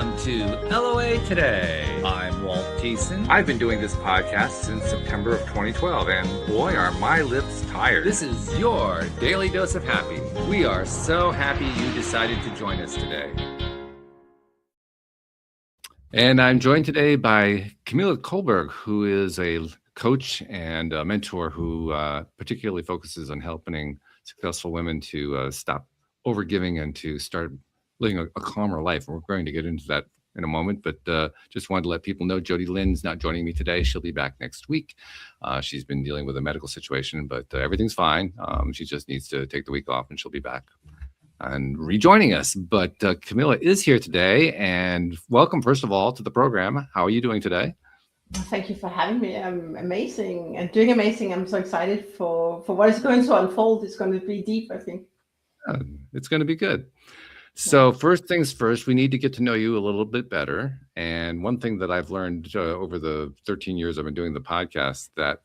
Welcome to LOA Today. I'm Walt Thiessen. I've been doing this podcast since September of 2012, and boy, are my lips tired. This is your daily dose of happy. We are so happy you decided to join us today. And I'm joined today by Camilla Kohlberg, who is a coach and a mentor who particularly focuses on helping successful women to stop overgiving and to start living a calmer life. And we're going to get into that in a moment, but just wanted to let people know Jody Lynn's not joining me today. She'll be back next week. She's been dealing with a medical situation, but everything's fine. She just needs to take the week off and she'll be back and rejoining us. But Camilla is here today, and welcome, first of all, to the program. How are you doing today? Thank you for having me. I'm amazing and doing amazing. I'm so excited for what is going to unfold. It's going to be deep, I think. It's going to be good. So first things first, we need to get to know you a little bit better. And one thing that I've learned over the 13 years I've been doing the podcast, that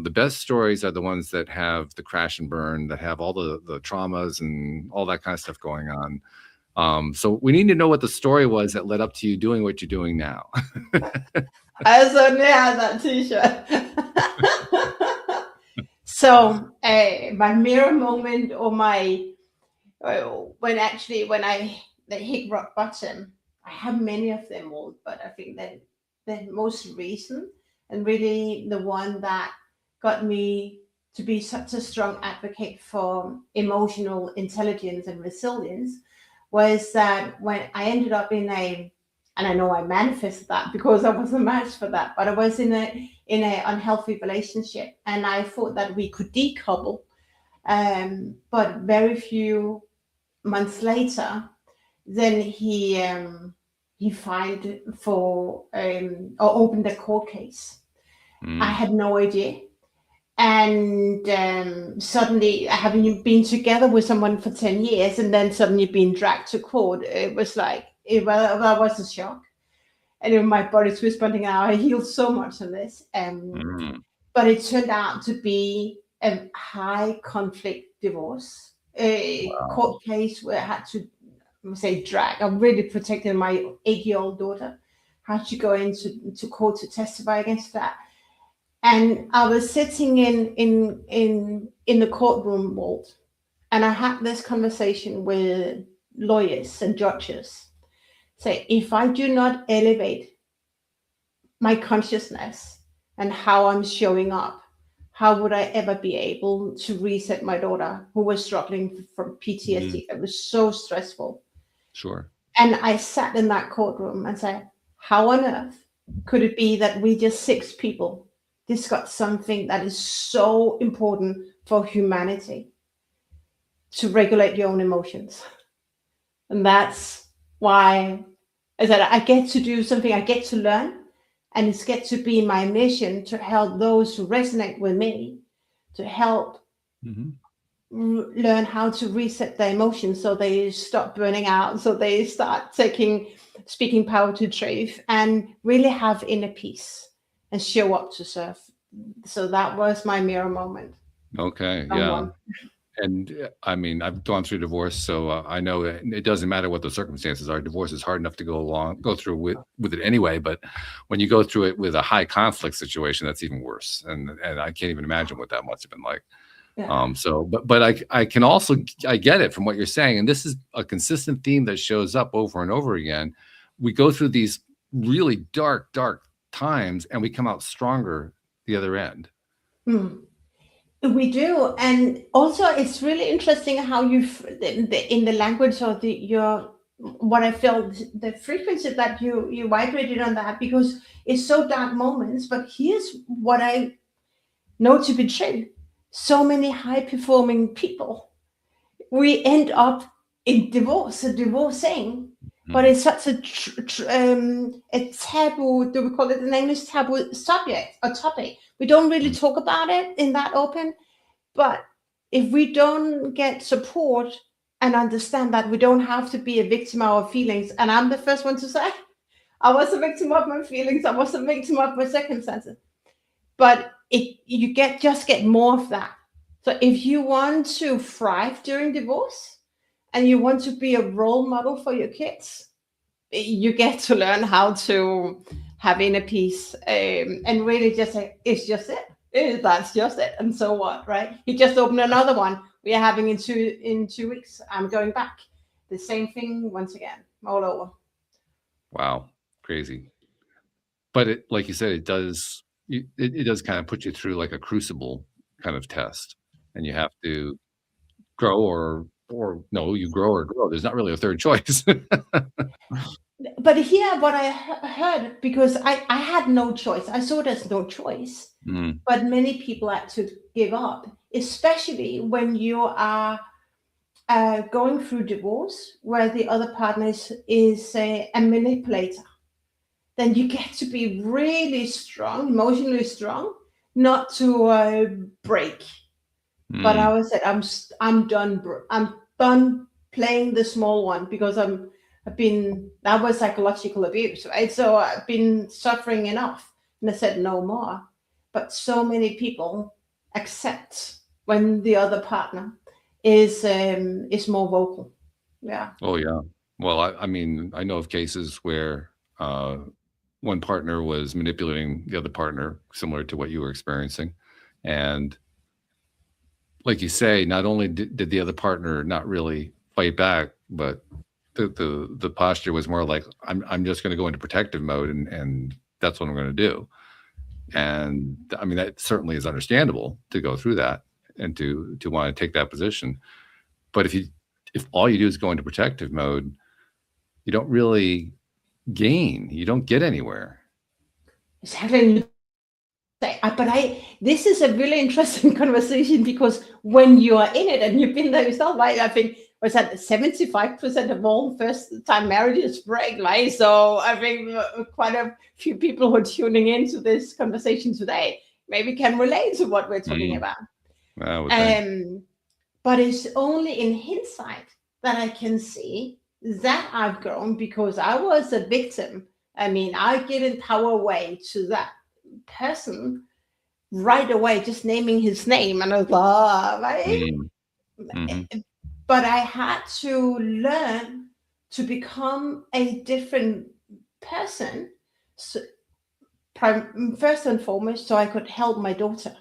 the best stories are the ones that have the crash and burn, that have all the traumas and all that kind of stuff going on. So we need to know what the story was that led up to you doing what you're doing now. I certainly had that t-shirt. So my mirror moment, or my when I hit rock bottom, I have many of them all, but I think that the most recent and really the one that got me to be such a strong advocate for emotional intelligence and resilience was that when I ended up in a, and I know I manifested that because I was a match for that, but I was in a unhealthy relationship, and I thought that we could decouple, but very few months later, then he filed for or opened a court case. I had no idea, and suddenly having been together with someone for 10 years and then suddenly being dragged to court, it was like that was a shock. And my body's responding now. I healed so much on this, but it turned out to be a high conflict divorce. Court case where I had to drag. I'm really protecting my 8-year-old daughter. Had to go into court to testify against that. And I was sitting in the courtroom, Walt, and I had this conversation with lawyers and judges. Say, if I do not elevate my consciousness and how I'm showing up, how would I ever be able to reset my daughter who was struggling from PTSD? It was so stressful. Sure. And I sat in that courtroom and said, how on earth could it be that we just 6 people discuss something that is so important for humanity, to regulate your own emotions? And that's why I said, I get to do something, I get to learn. And it's get to be my mission to help those who resonate with me, to help learn how to reset their emotions so they stop burning out, so they start speaking power to truth and really have inner peace and show up to serve. So that was my mirror moment. Okay, yeah. And I mean, I've gone through divorce, so I know it doesn't matter what the circumstances are. Divorce is hard enough to go through with it anyway. But when you go through it with a high conflict situation, that's even worse. And I can't even imagine what that must have been like. Yeah. But I can also, I get it from what you're saying. And this is a consistent theme that shows up over and over again. We go through these really dark times and we come out stronger the other end. We do. And also it's really interesting how you, in the language of what I felt, the frequency that you vibrated on that, because it's so dark moments. But here's what I know to be true. So many high performing people, we end up in divorcing, but it's such a taboo, do we call it in English, taboo subject or topic. We don't really talk about it in that open. But if we don't get support and understand that we don't have to be a victim of our feelings, and I'm the first one to say, I was a victim of my feelings, I was a victim of my circumstances. But you just get more of that. So if you want to thrive during divorce and you want to be a role model for your kids, you get to learn how to have inner peace, and really just say, it's just it. That's just it. And so what, right? He just opened another one. We are having in 2 weeks. I'm going back. The same thing once again, all over. Wow, crazy. But it, like you said, it does kind of put you through like a crucible kind of test, and you have to grow or no, you grow or grow. There's not really a third choice. But here, what I heard, because I had no choice. I saw there's no choice. Mm, But many people had to give up, especially when you are going through divorce, where the other partner is a manipulator. Then you get to be really strong, emotionally strong, not to break. But I mm, always said, I'm done. I'm done playing the small one, because that was psychological abuse, right? So I've been suffering enough, and I said no more. But so many people accept when the other partner is more vocal. Yeah. oh yeah. Well, I mean, I know of cases where one partner was manipulating the other partner, similar to what you were experiencing, and like you say, not only did the other partner not really fight back, but the posture was more like, I'm just going to go into protective mode, and that's what I'm going to do. And I mean, that certainly is understandable to go through that and to want to take that position. But if all you do is go into protective mode, you don't really gain. You don't get anywhere. Exactly. But this is a really interesting conversation, because when you are in it and you've been there yourself, right? I think was that 75% of all first-time marriages break, right? So I think quite a few people who are tuning into this conversation today maybe can relate to what we're talking about. I would think. But it's only in hindsight that I can see that I've grown, because I was a victim. I mean, I given power away to that person right away, just naming his name, and I was like, right? Mm-hmm. But I had to learn to become a different person, so, first and foremost, so I could help my daughter.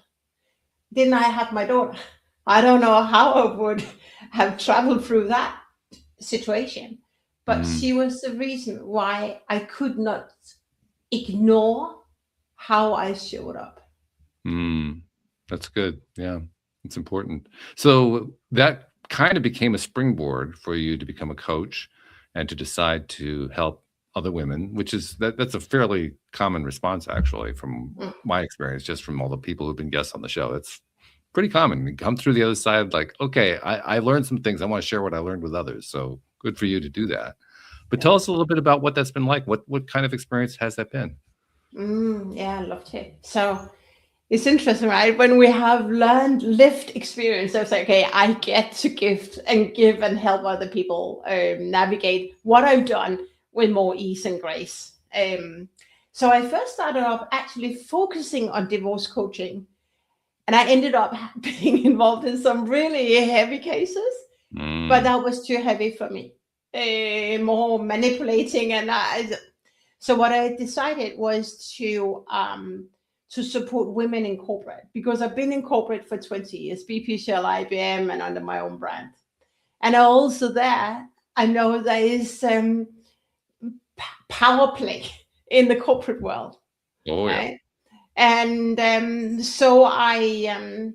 Didn't I have my daughter? I don't know how I would have traveled through that situation, but she was the reason why I could not ignore how I showed up. That's good. Yeah, it's important. So that kind of became a springboard for you to become a coach and to decide to help other women, which is that's a fairly common response, actually, from my experience, just from all the people who've been guests on the show. It's pretty common. You come through the other side like, okay, I learned some things. I want to share what I learned with others. So good for you to do that. But tell us a little bit about what that's been like. What kind of experience has that been? Yeah, I loved it. So it's interesting, right? When we have learned lived experience, I was like, okay, I get to give and help other people navigate what I've done with more ease and grace. So I first started off actually focusing on divorce coaching, and I ended up being involved in some really heavy cases, but that was too heavy for me. More manipulating, so what I decided was to support women in corporate, because I've been in corporate for 20 years, BP, Shell, IBM, and under my own brand. And also there, I know there is power play in the corporate world. Oh, yeah. Right? And so I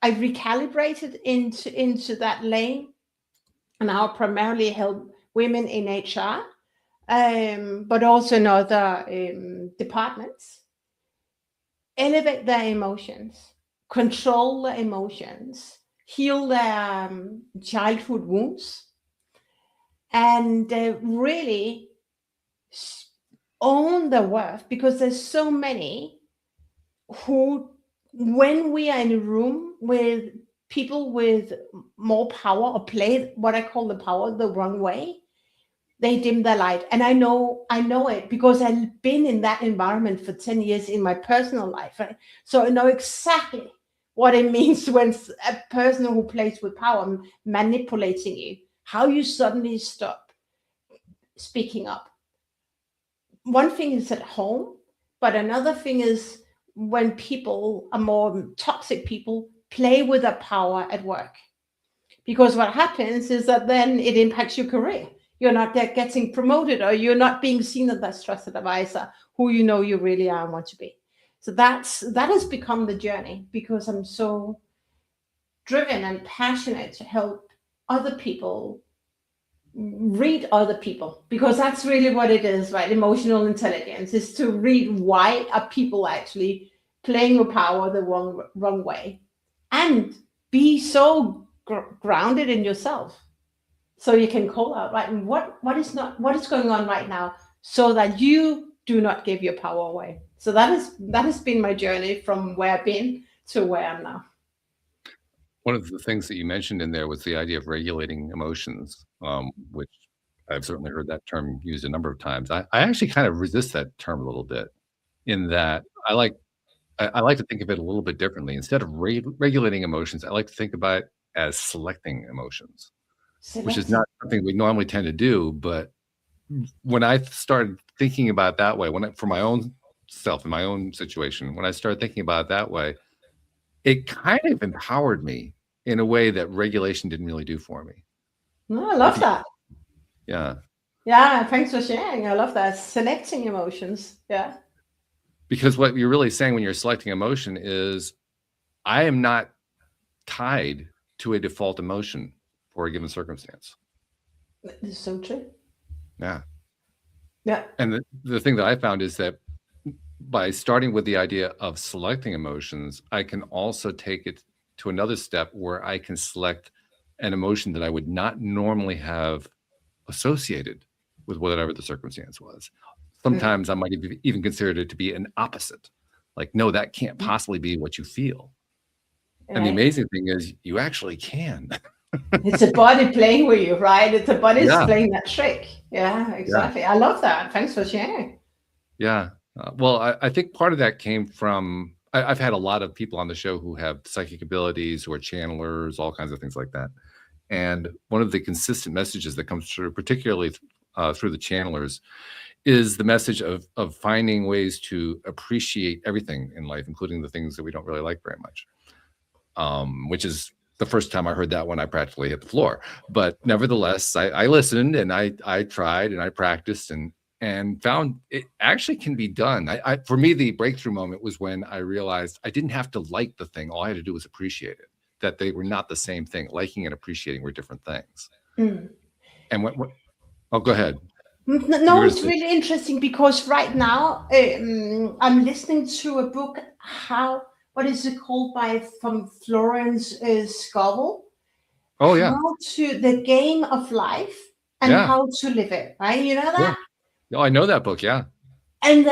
recalibrated into that lane, and now primarily help women in HR, but also in other departments, elevate their emotions, control their emotions, heal their childhood wounds, and really own their worth, because there's so many who, when we are in a room with people with more power or play what I call the power the wrong way, they dim their light. And I know it, because I've been in that environment for 10 years in my personal life. Right? So I know exactly what it means when a person who plays with power manipulating you, how you suddenly stop speaking up. One thing is at home, but another thing is when people are more toxic people play with their power at work. Because what happens is that then it impacts your career. You're not getting promoted, or you're not being seen as that trusted advisor who you know you really are and want to be. So that has become the journey, because I'm so driven and passionate to help other people read other people, because that's really what it is, right? Emotional intelligence is to read why are people actually playing with power the wrong way, and be so grounded in yourself, so you can call out, right, and what is going on right now, so that you do not give your power away. So that has been my journey from where I've been to where I'm now. One of the things that you mentioned in there was the idea of regulating emotions, which I've certainly heard that term used a number of times. I actually kind of resist that term a little bit, in that I like to think of it a little bit differently. Instead of regulating emotions, I like to think about it as selecting emotions, which is not something we normally tend to do. But when I started thinking about it that way, for my own self, in my own situation, when I started thinking about it that way, it kind of empowered me in a way that regulation didn't really do for me. No, I love that. Yeah. Yeah, thanks for sharing. I love that. Selecting emotions. Yeah. Because what you're really saying when you're selecting emotion is, I am not tied to a default emotion for a given circumstance. It's so true. Yeah. Yeah. And the thing that I found is that by starting with the idea of selecting emotions, I can also take it to another step where I can select an emotion that I would not normally have associated with whatever the circumstance was. Sometimes I might even consider it to be an opposite. Like, no, that can't possibly be what you feel. Right. And the amazing thing is, you actually can. It's a body playing with you, right? It's a body's playing that trick. Yeah, exactly. Yeah. I love that. Thanks for sharing. Yeah. Well, I think part of that came from, I've had a lot of people on the show who have psychic abilities, who are channelers, all kinds of things like that. And one of the consistent messages that comes through, particularly through the channelers, is the message of finding ways to appreciate everything in life, including the things that we don't really like very much. Which is the first time I heard that one, I practically hit the floor. But nevertheless, I listened, and I tried, and I practiced, and found it actually can be done. For me, the breakthrough moment was when I realized I didn't have to like the thing. All I had to do was appreciate it, that they were not the same thing. Liking and appreciating were different things. And oh, go ahead. No, it's really interesting, because right now I'm listening to a book, what is it called, from Florence Scovel? Oh, yeah. The Game of Life and How to Live It, right? You know that? Yeah. Oh, I know that book, yeah. And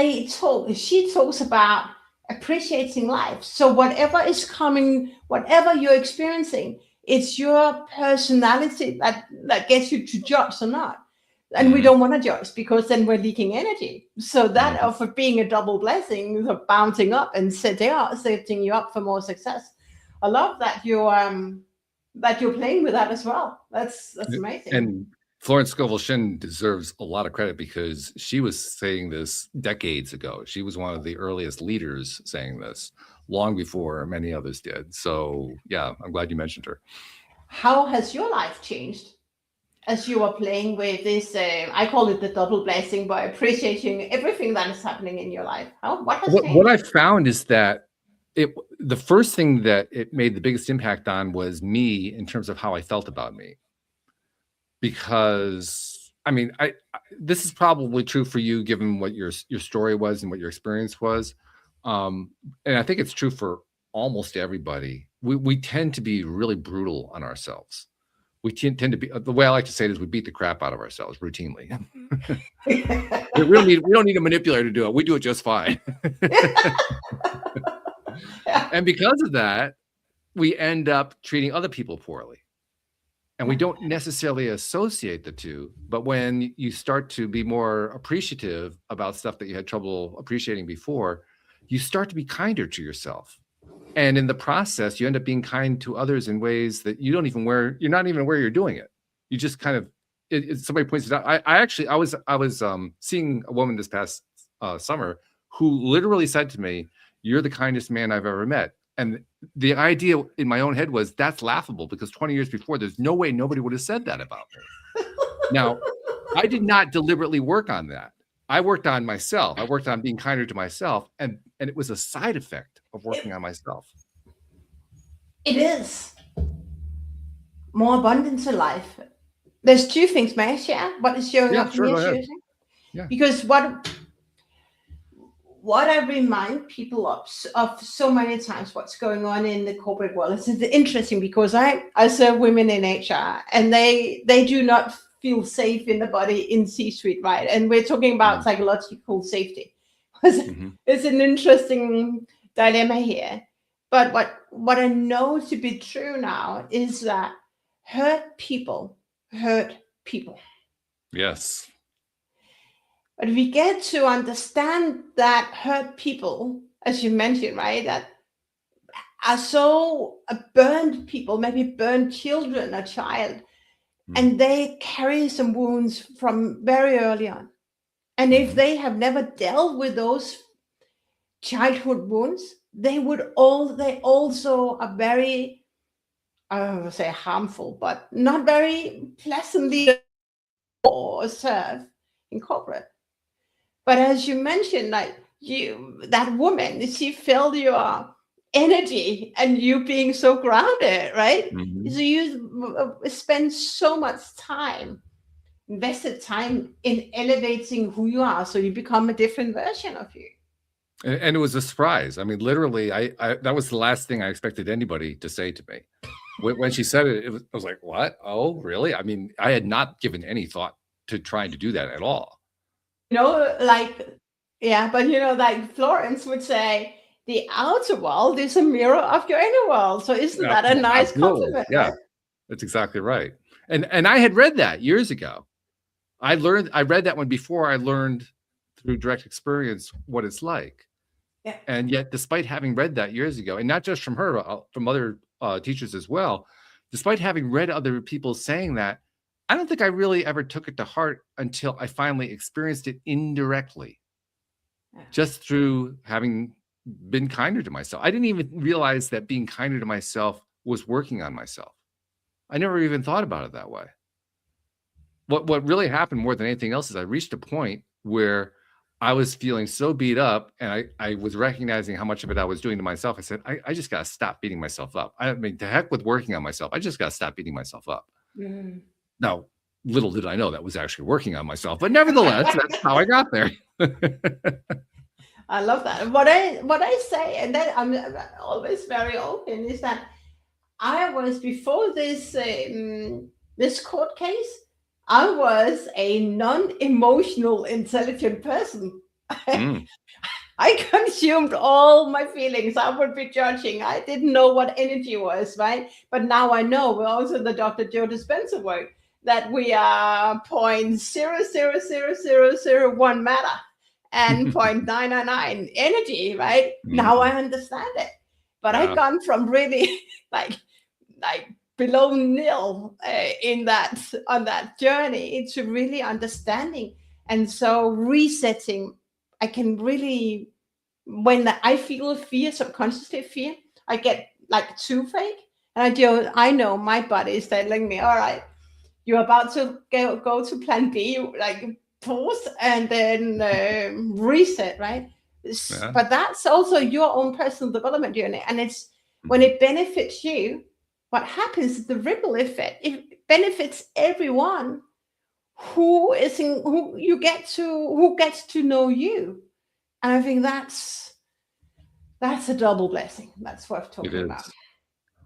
she talks about appreciating life. So whatever is coming, whatever you're experiencing, it's your personality that gets you to judge or not. And we don't want to judge, because then we're leaking energy. So that of being a double blessing, of bouncing up and setting you up for more success. I love that you're playing with that as well. That's amazing. And Florence Scovel Shinn deserves a lot of credit, because she was saying this decades ago. She was one of the earliest leaders saying this, long before many others did. So yeah, I'm glad you mentioned her. How has your life changed as you are playing with this? I call it the double blessing, by appreciating everything that is happening in your life. What has changed? What I found is that the first thing that it made the biggest impact on was me, in terms of how I felt about me. Because I mean, this is probably true for you, given what your story was and what your experience was, and I think it's true for almost everybody. We tend to be really brutal on ourselves. We tend to be, the way I like to say it is, we beat the crap out of ourselves routinely. we don't need a manipulator to do it. We do it just fine. And because of that, we end up treating other people poorly. And we don't necessarily associate the two, but when you start to be more appreciative about stuff that you had trouble appreciating before, you start to be kinder to yourself. And in the process, you end up being kind to others in ways that you're not even aware you're doing it. You just kind of somebody points it out. I was seeing a woman this past summer who literally said to me, "You're the kindest man I've ever met." And the idea in my own head was, that's laughable, because 20 years before, there's no way nobody would have said that about me. Now, I did not deliberately work on that. I worked on myself. I worked on being kinder to myself, and it was a side effect of working on myself. It is more abundance in life. There's two things, may I share? What is showing up Sure, in go your ahead. choosing? Yeah. Because what I remind people of so many times, what's going on in the corporate world, it's interesting, because I serve women in HR, and they do not feel safe in the body in C-suite, right? And we're talking about psychological safety. It's an interesting dilemma here. But what I know to be true now is that hurt people. Yes. But we get to understand that hurt people, as you mentioned, right, that are so burned people, maybe burned children, a child, and they carry some wounds from very early on. And if they have never dealt with those childhood wounds, they also are very, I would say harmful, but not very pleasantly or serve in corporate. But as you mentioned, like that woman, she felt your energy and you being so grounded, right? So you spend so much time, invested time in elevating who you are, so you become a different version of you. And it was a surprise. I mean, literally, I that was the last thing I expected anybody to say to me. When she said it, I was like, what? Oh, really? I mean, I had not given any thought to trying to do that at all. Like Florence would say, the outer world is a mirror of your inner world. So isn't that a nice compliment? Yeah, that's exactly right. And I had read that years ago. I read that one before I learned through direct experience what it's like. Yeah. And yet, despite having read that years ago, and not just from her, from other teachers as well, despite having read other people saying that, I don't think I really ever took it to heart until I finally experienced it indirectly, just through having been kinder to myself. I didn't even realize that being kinder to myself was working on myself. I never even thought about it that way. What really happened more than anything else is I reached a point where I was feeling so beat up, and I was recognizing how much of it I was doing to myself. I said, I just got to stop beating myself up. I mean, to heck with working on myself. I just got to stop beating myself up. Now, little did I know that was actually working on myself, but nevertheless, that's how I got there. I love that. What I say, and then I'm always very open, is that I was, before this this court case, I was a non-emotional, intelligent person. I consumed all my feelings. I would be judging. I didn't know what energy was, right? But now I know. We're also the Dr. Joe Dispenza work, that we are 0.0000001 matter and 0.999 energy, right? Now I understand it. But I've gone from really like below nil on that journey to really understanding. And so resetting, I can really, when I feel fear, subconsciously fear, I get like toothache, and I know my body is telling me, all right, you're about to go to plan B, like pause and then reset, right? But that's also your own personal development journey. And it's when it benefits you, what happens is the ripple effect. It benefits everyone who gets to know you. And I think that's a double blessing. That's worth talking about.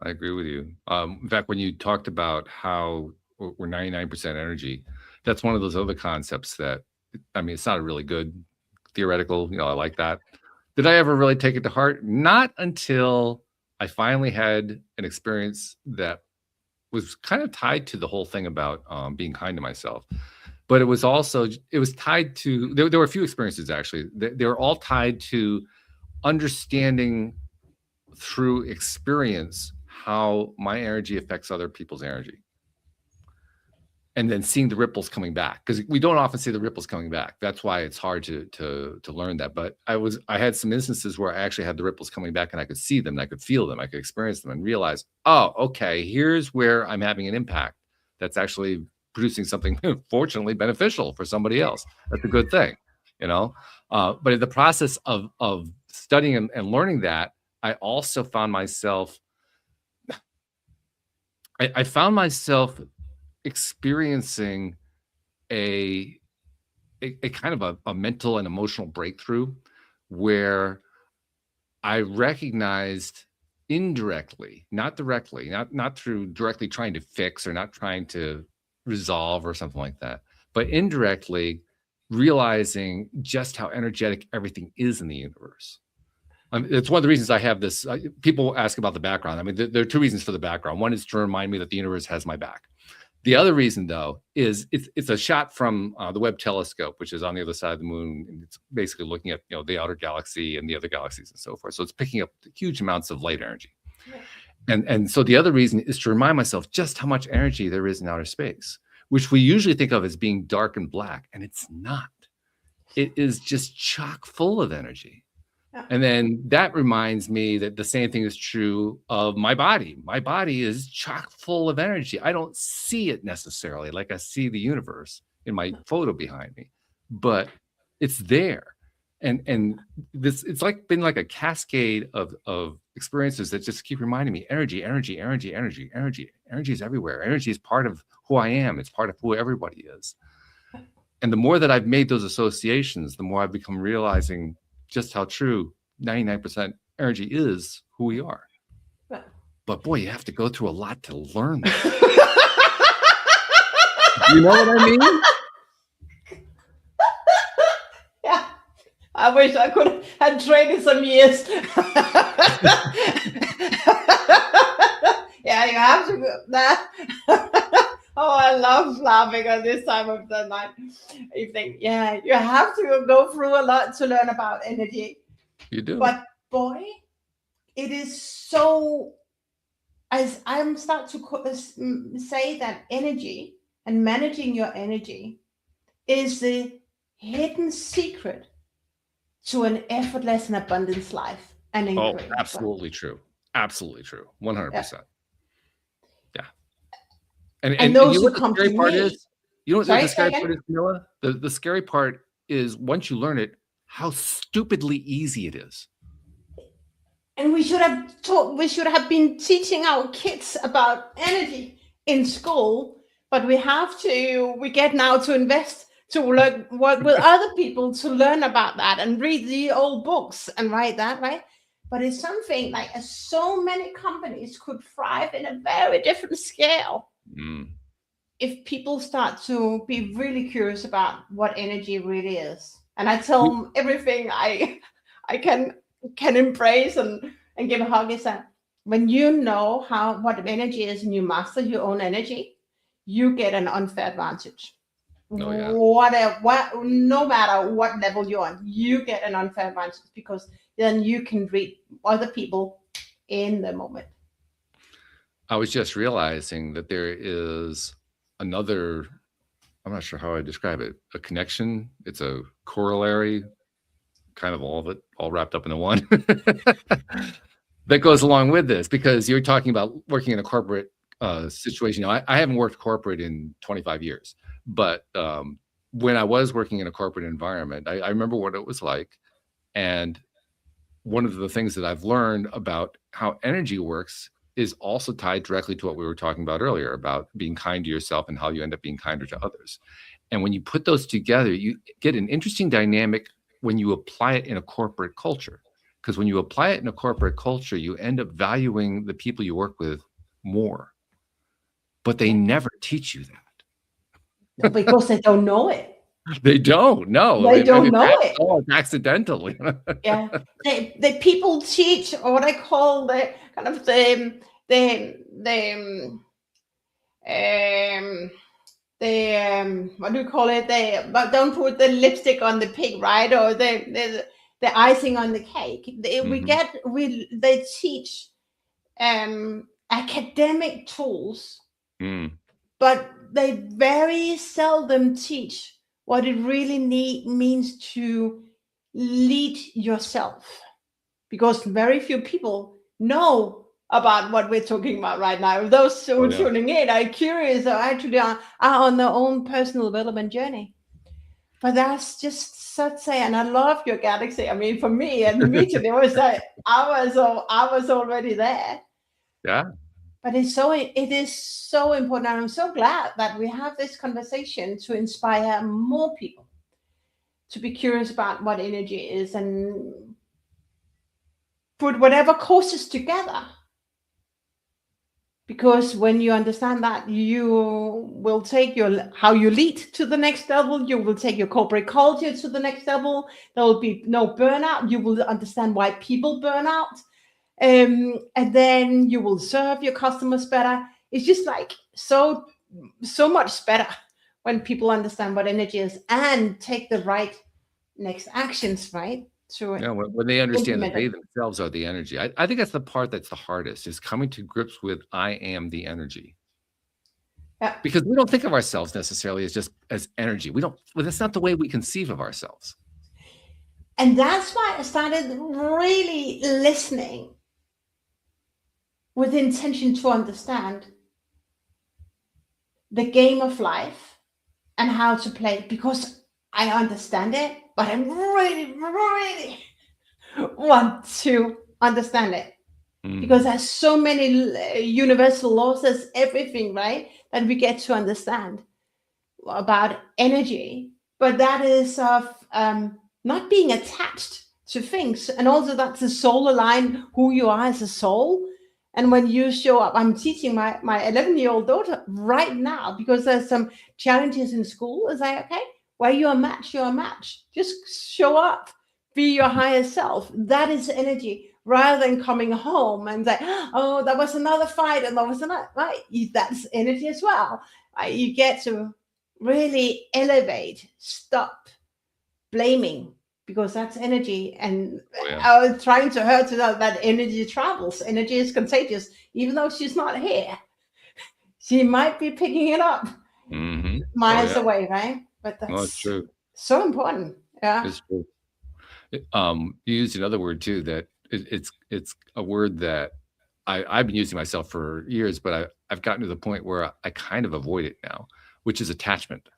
I agree with you. In fact, when you talked about how we're 99% energy, that's one of those other concepts that, I mean, it's not a really good theoretical, I like that. Did I ever really take it to heart? Not until I finally had an experience that was kind of tied to the whole thing about being kind to myself. But it was tied to, there were a few experiences actually. They were all tied to understanding through experience how my energy affects other people's energy. and then seeing the ripples coming back, because we don't often see the ripples coming back. That's why it's hard to learn that. But I had some instances where I actually had the ripples coming back, and I could see them, and I could feel them, I could experience them, and realize, oh, okay, here's where I'm having an impact that's actually producing something fortunately beneficial for somebody else. That's a good thing, you know. But in the process of studying and learning that, I also found myself, I found myself experiencing a kind of a mental and emotional breakthrough where I recognized indirectly, not directly, not through directly trying to fix or not trying to resolve or something like that, but indirectly realizing just how energetic everything is in the universe. It's one of the reasons I have this. People ask about the background. I mean, there are two reasons for the background. One is to remind me that the universe has my back. The other reason, though, is it's a shot from the Webb telescope, which is on the other side of the moon, and it's basically looking at, you know, the outer galaxy and the other galaxies and so forth. So it's picking up huge amounts of light energy. Yeah. And so the other reason is to remind myself just how much energy there is in outer space, which we usually think of as being dark and black, and it's not. It is just chock full of energy. Yeah. And then that reminds me that the same thing is true of my body. My body is chock full of energy. I don't see it necessarily like I see the universe in my photo behind me, but it's there. And this, it's like been like a cascade of experiences that just keep reminding me, energy, energy, energy, energy, energy. Energy is everywhere. Energy is part of who I am. It's part of who everybody is. And the more that I've made those associations, the more I've become realizing just how true 99% energy is who we are. But boy, you have to go through a lot to learn that. You know what I mean? Yeah. I wish I could have trained some years. Yeah, you have to do that. Oh, I love laughing at this time of the night. Evening. Yeah, you have to go through a lot to learn about energy. You do. But boy, it is so, as I'm start to say that energy and managing your energy is the hidden secret to an effortless and abundance life. And oh, absolutely true. Absolutely true. 100%. Yeah. And those you know who what come the scary to part me, is? You know what the scary part is, Camilla? The scary part is once you learn it, how stupidly easy it is. And we should have been teaching our kids about energy in school, but we get now to invest to work with other people to learn about that and read the old books and write that, right? But it's something like so many companies could thrive in a very different scale if people start to be really curious about what energy really is. And I tell them everything I can embrace and give a hug is that when you know what energy is and you master your own energy, you get an unfair advantage. Oh, yeah. No matter what level you're on, you get an unfair advantage because then you can read other people in the moment. I was just realizing that there is another, I'm not sure how I describe it, a connection. It's a corollary, kind of all of it, all wrapped up into one that goes along with this, because you're talking about working in a corporate situation. You know, I haven't worked corporate in 25 years, but when I was working in a corporate environment, I remember what it was like. And one of the things that I've learned about how energy works is also tied directly to what we were talking about earlier, about being kind to yourself and how you end up being kinder to others. And when you put those together, you get an interesting dynamic when you apply it in a corporate culture. Because when you apply it in a corporate culture, you end up valuing the people you work with more. But they never teach you that. Because they don't know it. They don't know. They don't know it. Oh, accidentally. Yeah. The people teach, or what I call the kind of the what do you call it? But don't put the lipstick on the pig, right? Or the icing on the cake. They teach academic tools, but they very seldom teach what it really means to lead yourself, because very few people know about what we're talking about right now. Those who are tuning in are curious or actually are on their own personal development journey. But that's just such a, and I love your galaxy. I mean, for me, and me too, it was like I was already there. Yeah. But it is so important. And I'm so glad that we have this conversation to inspire more people to be curious about what energy is and put whatever courses together. Because when you understand that, you will take how you lead to the next level. You will take your corporate culture to the next level. There will be no burnout. You will understand why people burn out. And then you will serve your customers better. It's just like so much better when people understand what energy is and take the right next actions, right? When they understand that they themselves are the energy. I think that's the part that's the hardest, is coming to grips with I am the energy. Yeah. Because we don't think of ourselves necessarily as energy. That's not the way we conceive of ourselves. And that's why I started really listening with intention to understand the game of life and how to play it, because I understand it, but I really, really want to understand it. Because there's so many universal laws, there's everything, right, that we get to understand about energy, but that is of not being attached to things. And also that's the soul align who you are as a soul. And when you show up, I'm teaching my 11-year-old daughter right now, because there's some challenges in school. Is like, okay, where you're a match, you're a match. Just show up, be your higher self. That is energy, rather than coming home and say, oh, that was another fight and that was another, right? That's energy as well. You get to really elevate, stop blaming, because that's energy. And I was trying to her to know that energy travels. Energy is contagious. Even though she's not here, she might be picking it up miles away, right? But that's true. So important. Yeah. It's true. You used another word too, that it's a word that I've been using myself for years, but I've gotten to the point where I kind of avoid it now, which is attachment.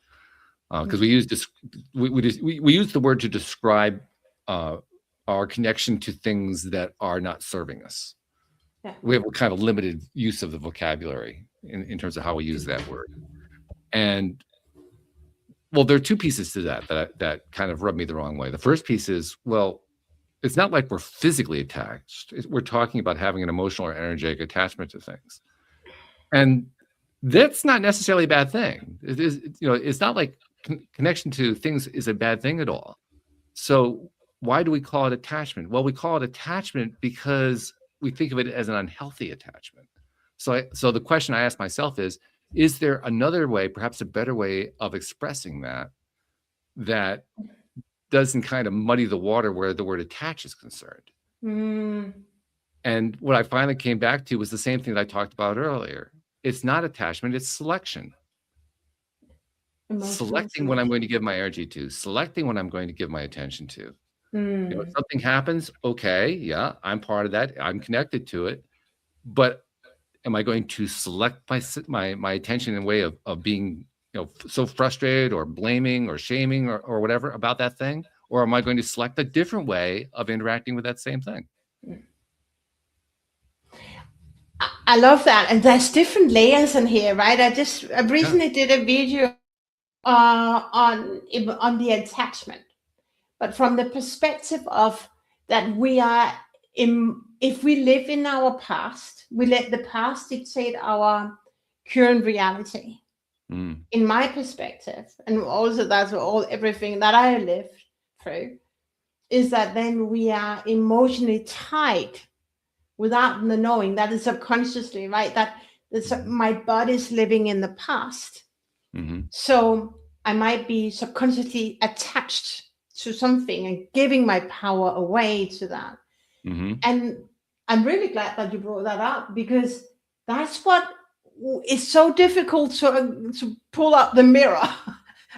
Because we use this, we use the word to describe our connection to things that are not serving us. Yeah. We have a kind of limited use of the vocabulary in terms of how we use that word. And well, there are two pieces to that kind of rub me the wrong way. The first piece is, well, it's not like we're physically attached. We're talking about having an emotional or energetic attachment to things. And that's not necessarily a bad thing. It is, it's not like connection to things is a bad thing at all. So why do we call it attachment? Well, we call it attachment because we think of it as an unhealthy attachment. So the question I ask myself is there another way, perhaps a better way of expressing that doesn't kind of muddy the water where the word attach is concerned? And what I finally came back to was the same thing that I talked about earlier. It's not attachment, it's selection. Selecting what I'm going to give my energy to, selecting what I'm going to give my attention to. If something happens, okay, yeah, I'm part of that. I'm connected to it. But am I going to select my attention in a way of being, so frustrated or blaming or shaming or whatever about that thing? Or am I going to select a different way of interacting with that same thing? I love that. And there's different layers in here, right? I recently did a video on the attachment, but from the perspective of that we are if we live in our past, we let the past dictate our current reality. In my perspective, and also that's everything that I lived through, is that then we are emotionally tied without the knowing, that is subconsciously, right? My body's living in the past. So I might be subconsciously attached to something and giving my power away to that. And I'm really glad that you brought that up, because that's what it's so difficult to pull up the mirror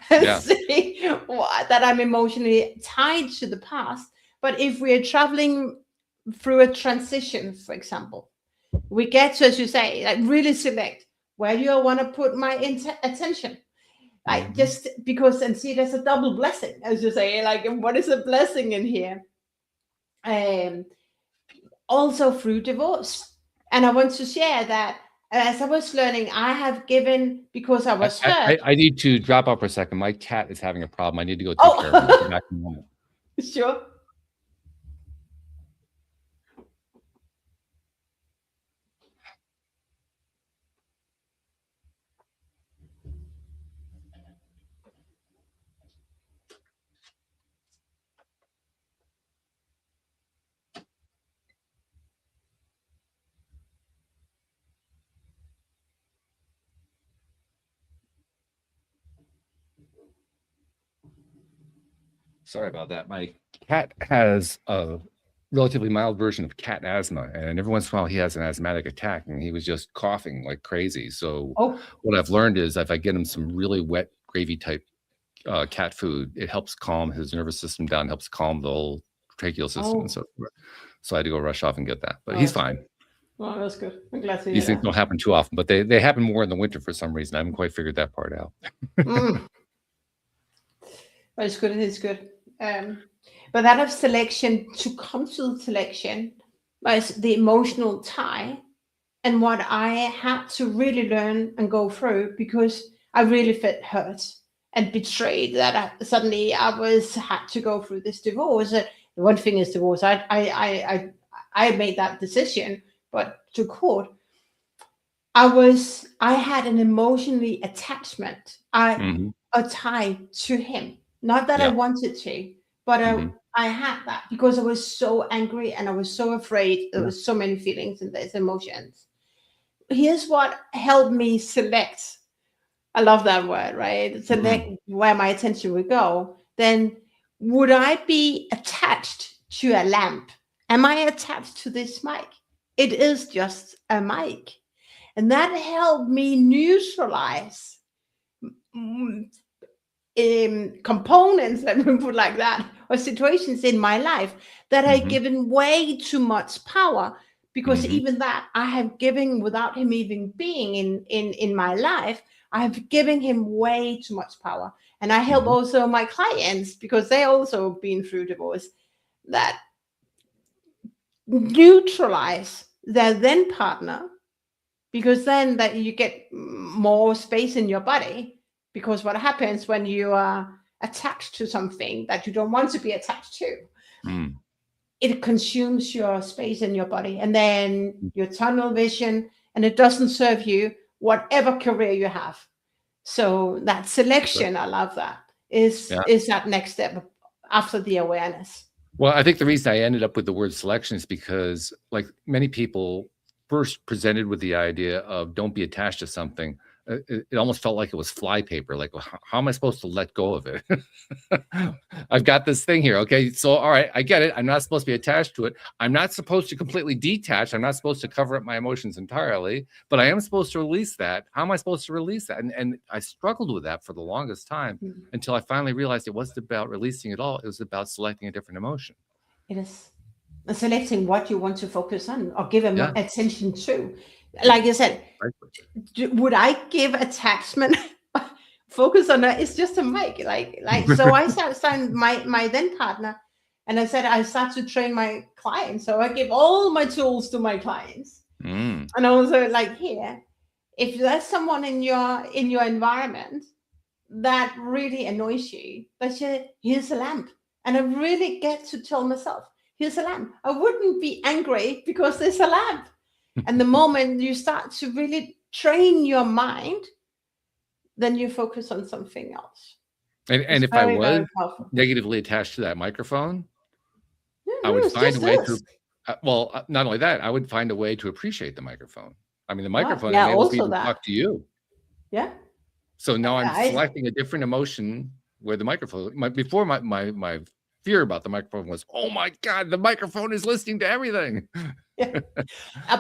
and see that I'm emotionally tied to the past. But if we're traveling through a transition, for example, we get to, as you say, like really select where do I want to put my attention. Like just because, and see, there's a double blessing, as you say, like what is a blessing in here? Also through divorce. And I want to share that as I was learning, I have given, because I was hurt. I need to drop off for a second. My cat is having a problem. I need to go take care of it. I'll be back in a moment. Sure. Sorry about that. My cat has a relatively mild version of cat asthma, and every once in a while he has an asthmatic attack, and he was just coughing like crazy. So what I've learned is if I get him some really wet gravy type cat food, it helps calm his nervous system down, helps calm the whole tracheal system and so forth. So I had to go rush off and get that, but he's fine. Oh, that's good. I'm glad to hear These things don't happen too often, but they happen more in the winter for some reason. I haven't quite figured that part out. But it's good. It's good. But that of selection, to come to the selection, was the emotional tie, and what I had to really learn and go through, because I really felt hurt and betrayed that suddenly I had to go through this divorce. One thing is divorce. I made that decision, but to court, I had an emotionally attachment, a tie to him. Not that I wanted to, but I had that because I was so angry and I was so afraid. There was so many feelings and there's emotions. Here's what helped me select. I love that word, right? Select where my attention would go. Then would I be attached to a lamp? Am I attached to this mic? It is just a mic. And that helped me neutralize components, let me put like that, or situations in my life that I've given way too much power, because even that I have given without him even being in my life. I have given him way too much power. And I help also my clients, because they also been through divorce, that neutralize their then partner, because then that you get more space in your body. Because what happens when you are attached to something that you don't want to be attached to, it consumes your space in your body, and then your tunnel vision, and it doesn't serve you, whatever career you have. So that selection, I love that, is that next step after the awareness. Well, I think the reason I ended up with the word selection is because, like many people, first presented with the idea of don't be attached to something. It almost felt like it was flypaper. Like, well, how am I supposed to let go of it? I've got this thing here. Okay, so all right, I get it. I'm not supposed to be attached to it. I'm not supposed to completely detach. I'm not supposed to cover up my emotions entirely, but I am supposed to release that. How am I supposed to release that? And I struggled with that for the longest time until I finally realized it wasn't about releasing it all. It was about selecting a different emotion. It is selecting what you want to focus on or give attention to. Like I said, would I give attachment focus on that? It's just a mic. Like so I started my then partner, and I said I start to train my clients. So I give all my tools to my clients. And also, like, here, if there's someone in your environment that really annoys you, that's here's a lamp. And I really get to tell myself, here's a lamp. I wouldn't be angry because there's a lamp. And the moment you start to really train your mind, then you focus on something else. And if I was negatively attached to that microphone, I would find a way to, not only that, I would find a way to appreciate the microphone. I mean, the microphone enables me to talk to you. Yeah. So now I'm selecting a different emotion where the microphone, before my fear about the microphone was, oh my God, the microphone is listening to everything. Yeah.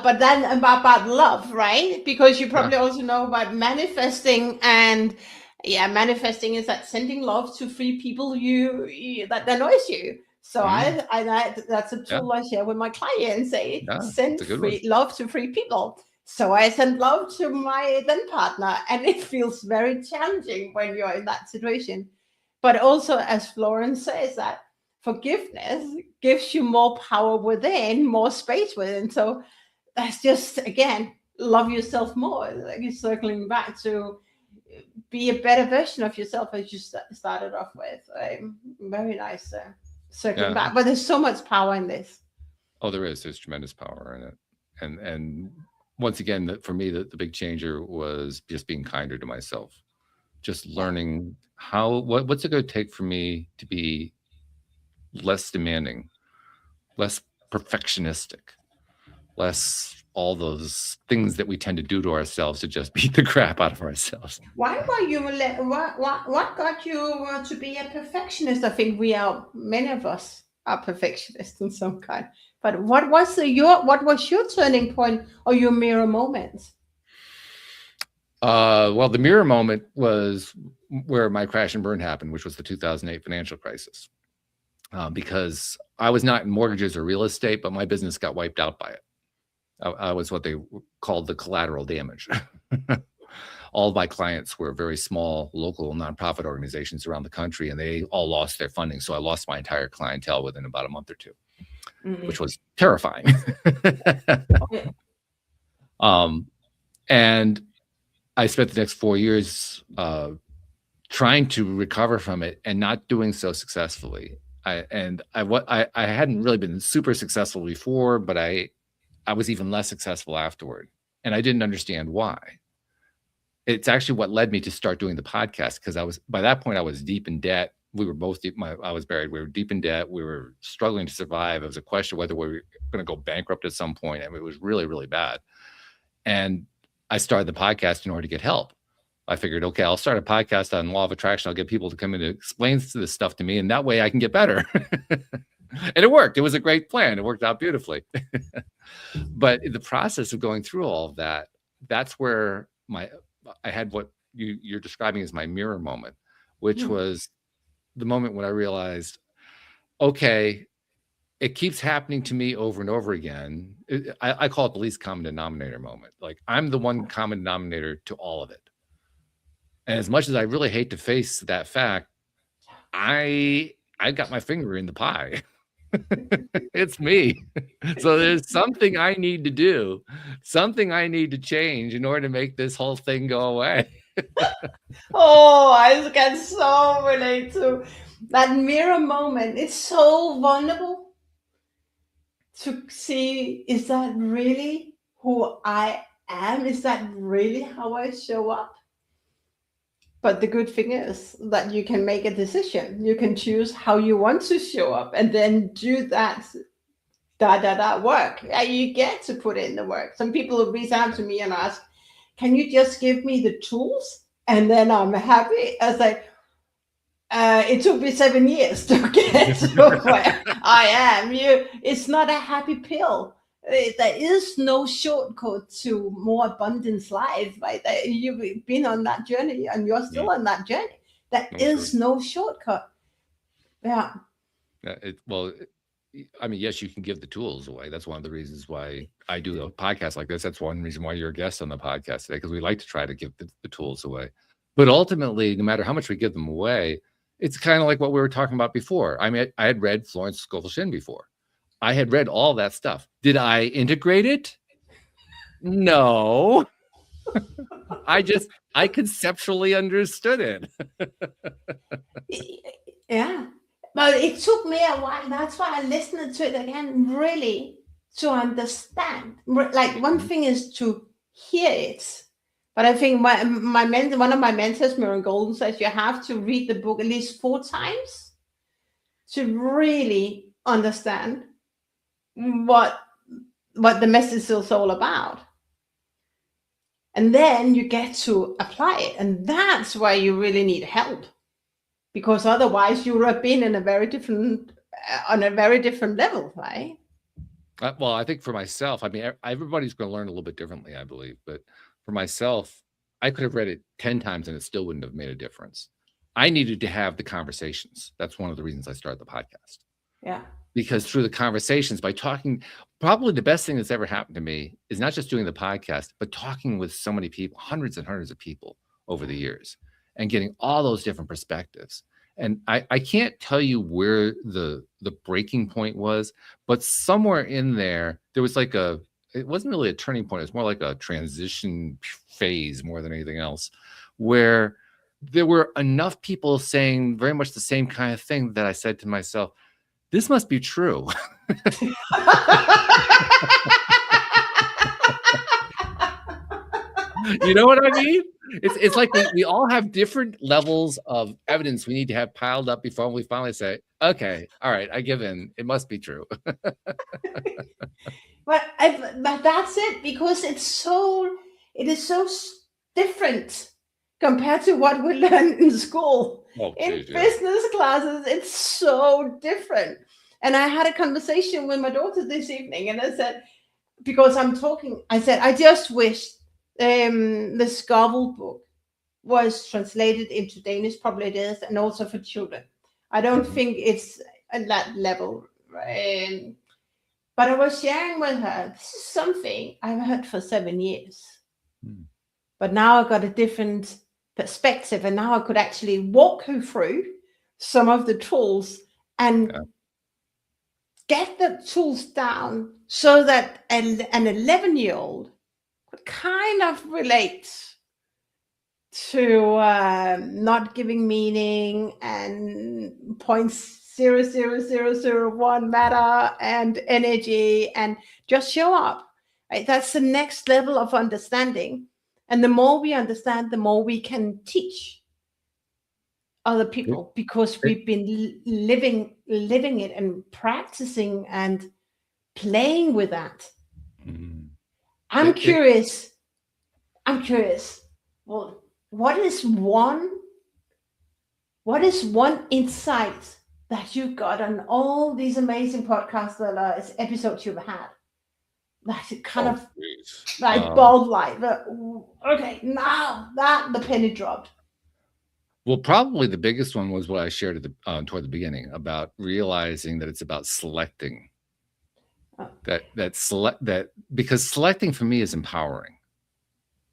But then about love, right? Because you probably also know about manifesting, and manifesting is that sending love to three people that annoys you. So that's a tool I share with my clients. Send love to three people. So I send love to my then partner, and it feels very challenging when you're in that situation. But also, as Florence says, that forgiveness gives you more power within, more space within. So that's just, again, love yourself more. Like you're circling back to be a better version of yourself, as you started off with. Very nice circling back. But there's so much power in this. Oh, there's tremendous power in it. And once again, for me, the big changer was just being kinder to myself. Just learning what's it going to take for me to be less demanding, less perfectionistic, less all those things that we tend to do to ourselves to just beat the crap out of ourselves. Why were you? What got you to be a perfectionist? I think many of us are perfectionists in some kind. But what was your turning point or your mirror moment? Well, the mirror moment was where my crash and burn happened, which was the 2008 financial crisis. Because I was not in mortgages or real estate, but my business got wiped out by it. I was what they called the collateral damage. All of my clients were very small local nonprofit organizations around the country, and they all lost their funding. So I lost my entire clientele within about a month or two, which was terrifying. And I spent the next 4 years trying to recover from it and not doing so successfully. I hadn't really been super successful before, but I was even less successful afterward. And I didn't understand why. It's actually what led me to start doing the podcast, because by that point I was deep in debt. We were both deep. I was married. We were deep in debt. We were struggling to survive. It was a question whether we were going to go bankrupt at some point. I mean, it was really, really bad. And I started the podcast in order to get help. I figured, okay, I'll start a podcast on law of attraction. I'll get people to come in and explain this stuff to me, and that way I can get better. And it worked. It was a great plan. It worked out beautifully. But in the process of going through all of that, that's where I had what you're describing as my mirror moment, which was the moment when I realized, okay, it keeps happening to me over and over again. I call it the least common denominator moment. Like, I'm the one common denominator to all of it. And as much as I really hate to face that fact, I got my finger in the pie. It's me. So there's something I need to do, something I need to change in order to make this whole thing go away. Oh, I can so relate to that mirror moment. It's so vulnerable to see, is that really who I am? Is that really how I show up? But the good thing is that you can make a decision. You can choose how you want to show up and then do that work. You get to put in the work. Some people will reach out to me and ask, can you just give me the tools? And then I'm happy. I say, it took me 7 years to get to where I am. It's not a happy pill. There is no shortcut to more abundance life. Right? You've been on that journey, and you're still on that journey. There is no shortcut. Yeah. I mean, yes, you can give the tools away. That's one of the reasons why I do a podcast like this. That's one reason why you're a guest on the podcast today, because we like to try to give the tools away. But ultimately, no matter how much we give them away, it's kind of like what we were talking about before. I mean, I had read Florence Scovel Shinn before. I had read all that stuff. Did I integrate it? No. I conceptually understood it. Yeah. But it took me a while. That's why I listened to it again, really, to understand. Like, one thing is to hear it. But I think one of my mentors, Miriam Golden, says you have to read the book at least 4 times to really understand what the message is all about. And then you get to apply it. And that's why you really need help. Because otherwise you would have been in a very different on a very different level, right? Well, I think for myself, I mean, everybody's going to learn a little bit differently, I believe. But for myself, I could have read it 10 times and it still wouldn't have made a difference. I needed to have the conversations. That's one of the reasons I started the podcast. Yeah. Because through the conversations, by talking, probably the best thing that's ever happened to me is not just doing the podcast, but talking with so many people, hundreds and hundreds of people over the years, and getting all those different perspectives. And I can't tell you where the breaking point was, but somewhere in there was like it wasn't really a turning point. It was more like a transition phase more than anything else, where there were enough people saying very much the same kind of thing that I said to myself, this must be true. You know what I mean? It's like we all have different levels of evidence we need to have piled up before we finally say, okay, all right, I give in. It must be true. But that's it, because it is so different compared to what we learn in school. In business classes, it's so different. And I had a conversation with my daughter this evening, and I said, because I said, I just wish the Scoville book was translated into Danish, probably it is, and also for children. I don't think it's at that level. But I was sharing with her, this is something I've heard for 7 years. But now I got a different perspective, and now I could actually walk her through some of the tools and get the tools down so that an 11-year-old could kind of relate to not giving meaning and 0.00001 matter and energy, and just show up. Right? That's the next level of understanding. And the more we understand, the more we can teach other people, because we've been living it and practicing and playing with that. I'm curious. Well, what is one insight that you got on all these amazing podcast episodes you've had? That kind of like bold light. Okay, now that the penny dropped. Well, probably the biggest one was what I shared at toward the beginning about realizing that it's about selecting. That because selecting for me is empowering.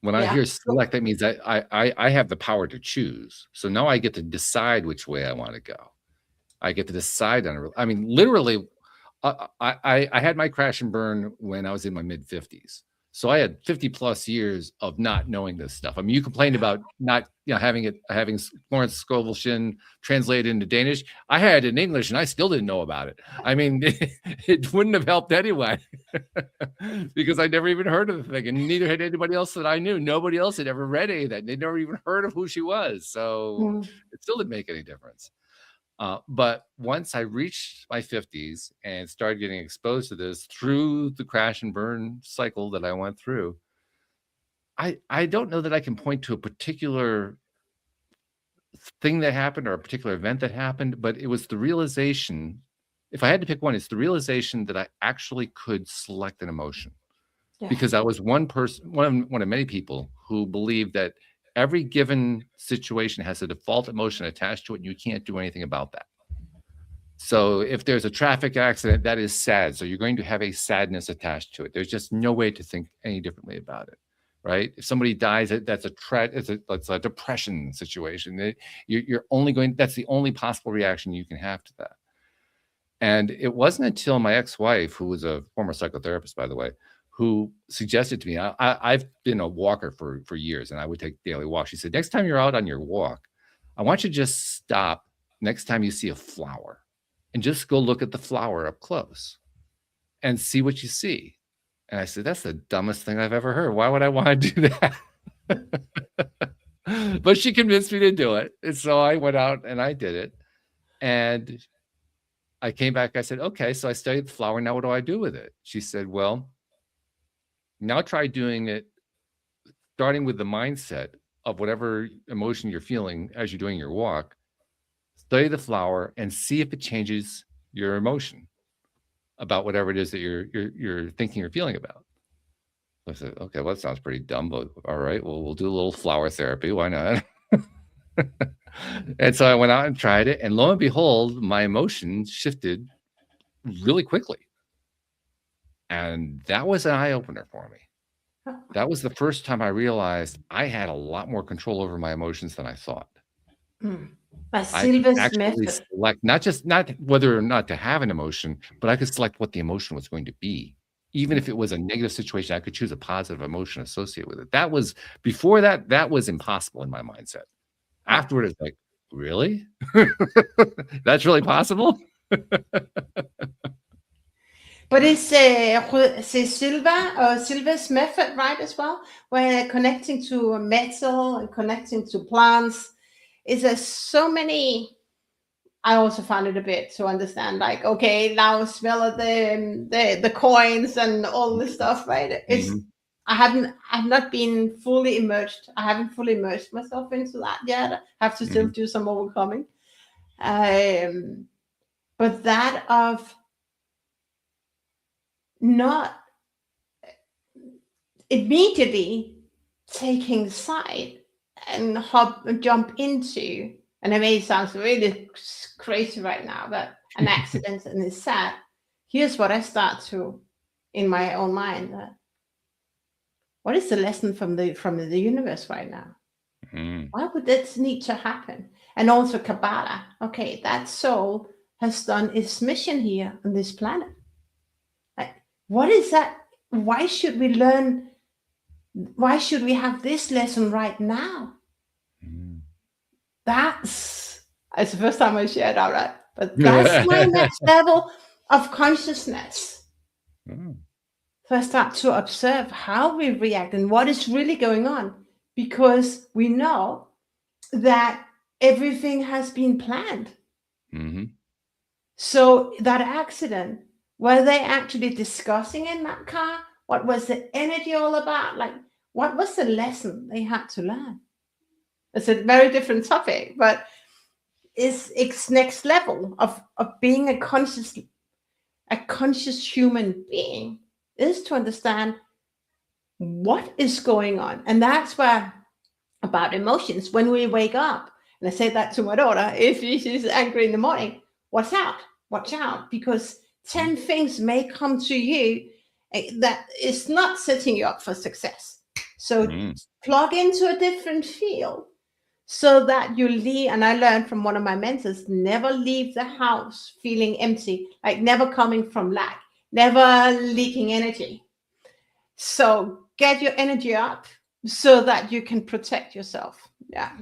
When I hear select, that means that I have the power to choose. So now I get to decide which way I want to go. I get to decide on it. I mean, literally, I had my crash and burn when I was in my mid-50s. So I had 50 plus years of not knowing this stuff. I mean, you complained about not having Florence Scovel Shin translated into Danish. I had it in English and I still didn't know about it. I mean, it wouldn't have helped anyway because I never even heard of the thing, and neither had anybody else that I knew. Nobody else had ever read any of that. They'd never even heard of who she was. So it still didn't make any difference. But once I reached my 50s and started getting exposed to this through the crash and burn cycle that I went through, I don't know that I can point to a particular thing that happened or a particular event that happened, but it was the realization, if I had to pick one, it's the realization that I actually could select an emotion. Because I was one of many people who believed that every given situation has a default emotion attached to it, and you can't do anything about that. So if there's a traffic accident, that is sad. So you're going to have a sadness attached to it. There's just no way to think any differently about it, right? If somebody dies, that's a depression situation. That's the only possible reaction you can have to that. And it wasn't until my ex-wife, who was a former psychotherapist, by the way, who suggested to me, I've been a walker for years, and I would take daily walks. She said, next time you're out on your walk, I want you to just stop next time you see a flower and just go look at the flower up close and see what you see. And I said, that's the dumbest thing I've ever heard. Why would I want to do that? But she convinced me to do it. And so I went out and I did it. And I came back. I said, okay, so I studied the flower. Now what do I do with it? She said, well, now try doing it, starting with the mindset of whatever emotion you're feeling as you're doing your walk. Study the flower and see if it changes your emotion about whatever it is that you're thinking or feeling about. I said, okay, well, that sounds pretty dumb, but all right, well, we'll do a little flower therapy. Why not? And so I went out and tried it, and lo and behold, my emotions shifted really quickly. And that was an eye-opener for me. That was the first time I realized I had a lot more control over my emotions than I thought. By I could Silva's actually method. select not whether or not to have an emotion, but I could select what the emotion was going to be. Even if it was a negative situation, I could choose a positive emotion associated with it. That was before that was impossible in my mindset. Afterward, it's like, really? That's really possible? But it's Silva's method, right, as well, where connecting to metal and connecting to plants. Is there so many? I also found it a bit to understand, like, okay, now smell the coins and all this stuff, right? It's I've not been fully immersed. I haven't fully immersed myself into that yet. I have to still do some overcoming. But that of not immediately taking side and jump into, and I mean, it sounds really crazy right now, but an accident and it's sad. Here's what I start to, in my own mind, what is the lesson from the universe right now? Why would this need to happen? And also Kabbalah. Okay, that soul has done its mission here on this planet. Like, what is that? Why should we learn? Why should we have this lesson right now? It's the first time I shared out, right? But that's my next level of consciousness. So I start to observe how we react and what is really going on, because we know that everything has been planned. So that accident, were they actually discussing in that car? What was the energy all about? Like, what was the lesson they had to learn? It's a very different topic, but it's next level of being a conscious human being is to understand what is going on. And that's where about emotions, when we wake up, and I say that to my daughter, if she's angry in the morning, watch out, because 10 things may come to you that is not setting you up for success. So plug into a different field so that you leave. And I learned from one of my mentors, never leave the house feeling empty, like never coming from lack, never leaking energy. So get your energy up so that you can protect yourself. Yeah,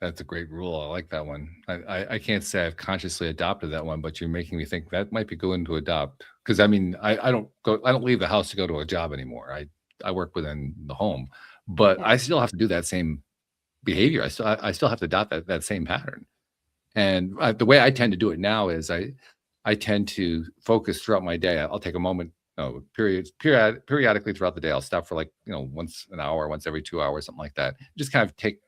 that's a great rule. I like that one. I can't say I've consciously adopted that one, but you're making me think that might be going to adopt. Because I mean, I don't leave the house to go to a job anymore. I work within the home, but I still have to do that same behavior. I still have to adopt that same pattern. And the way I tend to do it now is I tend to focus throughout my day. I'll take a moment, periodically throughout the day. I'll stop for once an hour, once every 2 hours, something like that. Just kind of take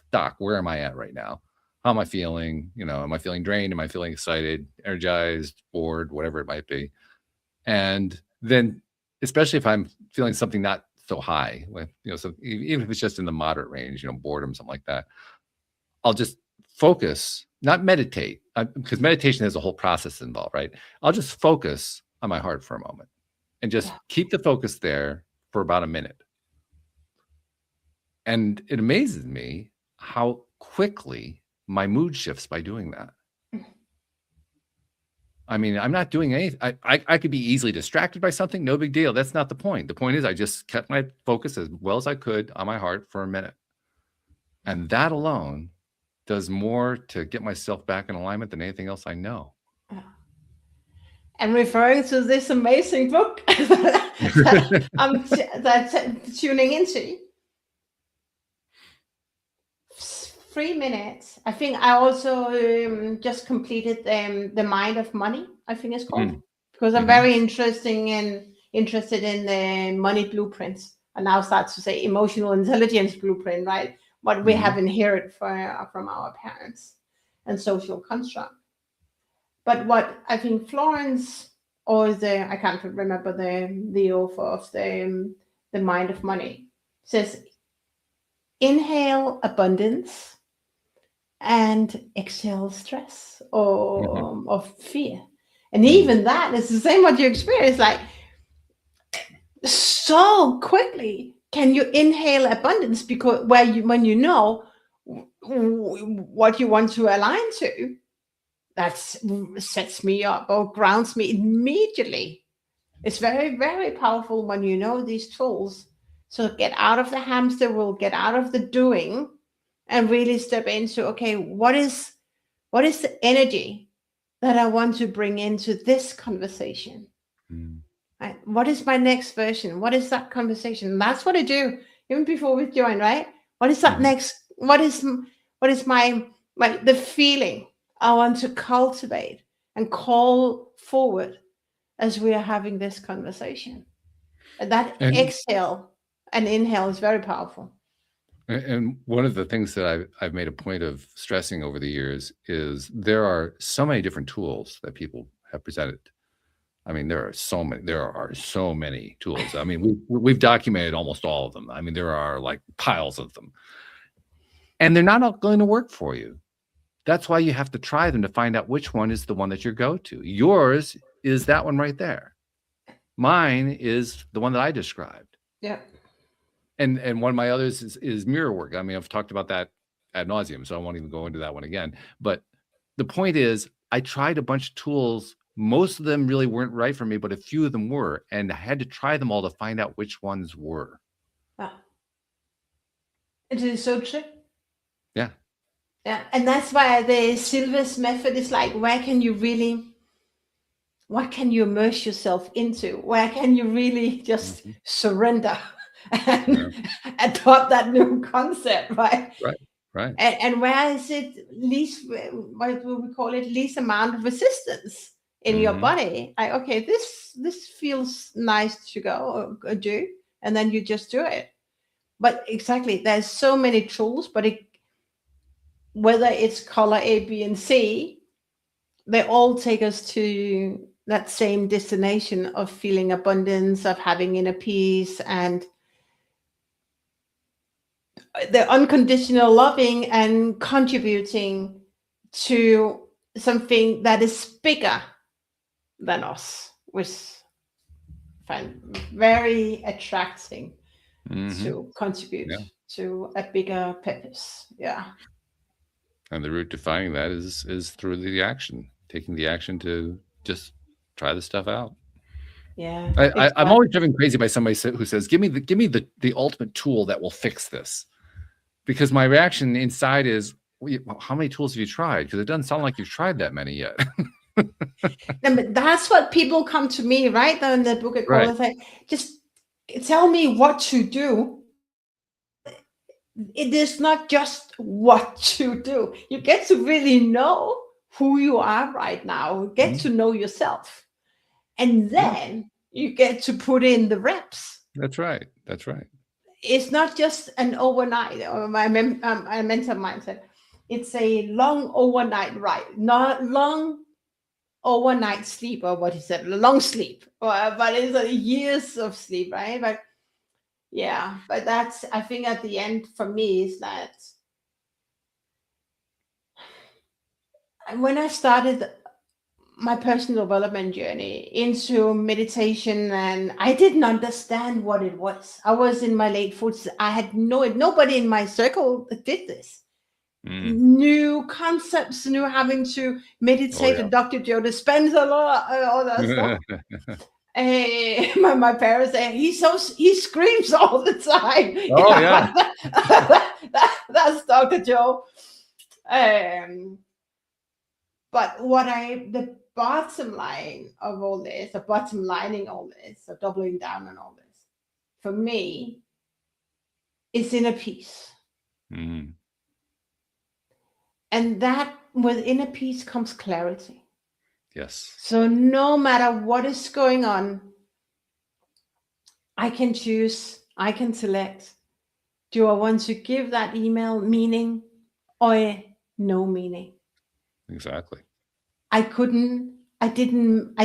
stock. Where am I at right now? How am I feeling? Am I feeling drained? Am I feeling excited, energized, bored, whatever it might be? And then, especially if I'm feeling something not so high, so even if it's just in the moderate range, boredom, something like that, I'll just focus, not meditate, because meditation has a whole process involved, right? I'll just focus on my heart for a moment and just keep the focus there for about a minute. And it amazes me how quickly my mood shifts by doing that. I mean, I'm not doing anything. I could be easily distracted by something. No big deal. That's not the point. The point is I just kept my focus as well as I could on my heart for a minute. And that alone does more to get myself back in alignment than anything else I know. And referring to this amazing book that I'm tuning into, 3 minutes. I think I also just completed The Mind of Money, I think it's called, because I'm very interested in the money blueprints. And now start to say emotional intelligence blueprint, right? What we have inherited from our parents and social construct. But what I think Florence, or I can't remember the author of the Mind of Money, says, inhale abundance and exhale stress or fear. And even that is the same what you experience. Like, so quickly can you inhale abundance, because when you know what you want to align to, that sets me up or grounds me immediately. It's very, very powerful when you know these tools. So get out of the hamster wheel, get out of the doing, and really step into, okay, what is the energy that I want to bring into this conversation? Right? What is my next version? What is that conversation? And that's what I do even before we join, right? What is that next? What is my the feeling I want to cultivate and call forward as we are having this conversation? And that exhale and inhale is very powerful. And one of the things that I've made a point of stressing over the years is there are so many different tools that people have presented. I mean, there are so many tools. I mean, we've documented almost all of them. I mean, there are like piles of them, and they're not all going to work for you. That's why you have to try them to find out which one is the one that you go to. Yours is that one right there. Mine is the one that I described. Yeah. And one of my others is mirror work. I mean, I've talked about that ad nauseum, so I won't even go into that one again. But the point is, I tried a bunch of tools. Most of them really weren't right for me, but a few of them were. And I had to try them all to find out which ones were. Wow. It is so true. Yeah. Yeah. And that's why the Silva's method is like, what can you immerse yourself into? Where can you really just surrender and adopt that new concept, right? Right. And where is it least, what would we call it, least amount of resistance in your body? Like, okay, this feels nice to go or do, and then you just do it. But exactly, there's so many tools, but whether it's color A, B, and C, they all take us to that same destination of feeling abundance, of having inner peace, and the unconditional loving and contributing to something that is bigger than us, which I find very attracting to contribute to a bigger purpose. Yeah. And the route to finding that is through the action, taking the action to just try the stuff out. Yeah. I'm always driven crazy by somebody who says, give me the ultimate tool that will fix this. Because my reaction inside is, well, how many tools have you tried? Because it doesn't sound like you've tried that many yet. But that's what people come to me, right? In the book, I say, just tell me what to do. It is not just what to do. You get to really know who you are right now. Get to know yourself. And then you get to put in the reps. That's right. It's not just an overnight, or my mental mindset. It's a long overnight ride, not long overnight sleep, or what he said, long sleep, but it's years of sleep, right? But yeah, but that's, I think at the end for me is that when I started my personal development journey into meditation, and I didn't understand what it was. I was in my late 40s. I had nobody in my circle that did this. New concepts, new having to meditate, and Dr. Joe Dispenza, all that stuff. My parents say he screams all the time. Oh yeah, that's Dr. Joe. But the bottom line of all this, the bottom lining all this, or doubling down on all this, for me, is inner peace. And that with inner peace comes clarity. Yes. So no matter what is going on, I can choose, I can select, do I want to give that email meaning or no meaning? Exactly. I didn't